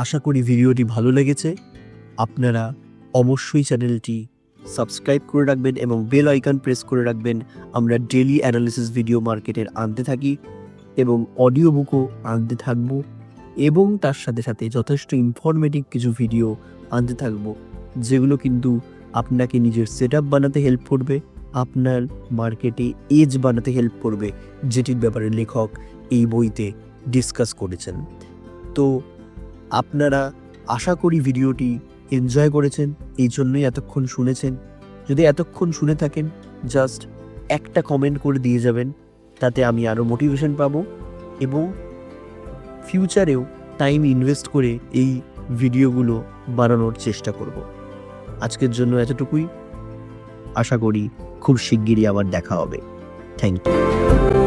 আশা করি ভিডিওটি ভালো লেগেছে। আপনারা অবশ্যই চ্যানেলটি সাবস্ক্রাইব করে রাখবেন এবং বেল আইকন প্রেস করে রাখবেন। আমরা ডেইলি অ্যানালিসিস ভিডিও মার্কেটের আনতে থাকি এবং অডিও বুকও আনতে থাকব, এবং তার সাথে সাথে যথেষ্ট ইনফরমেটিভ কিছু ভিডিও আনতে থাকব, যেগুলো কিন্তু আপনাকে নিজের সেট আপ বানাতে হেল্প করবে, আপনার মার্কেটে এজ বানাতে হেল্প করবে, যেটির ব্যাপারে লেখক এই বইতে ডিসকাস করেছেন। তো আপনারা আশা করি ভিডিওটি এনজয় করেছেন, এই জন্যই এতক্ষণ শুনেছেন। যদি এতক্ষণ শুনে থাকেন, জাস্ট একটা কমেন্ট করে দিয়ে যাবেন, তাতে আমি আরও মোটিভেশন পাবো এবং ফিউচারেও টাইম ইনভেস্ট করে এই ভিডিওগুলো বানানোর চেষ্টা করব। আজকের জন্য এতটুকুই। আশা করি খুব শিগগিরই আবার দেখা হবে। Thank you.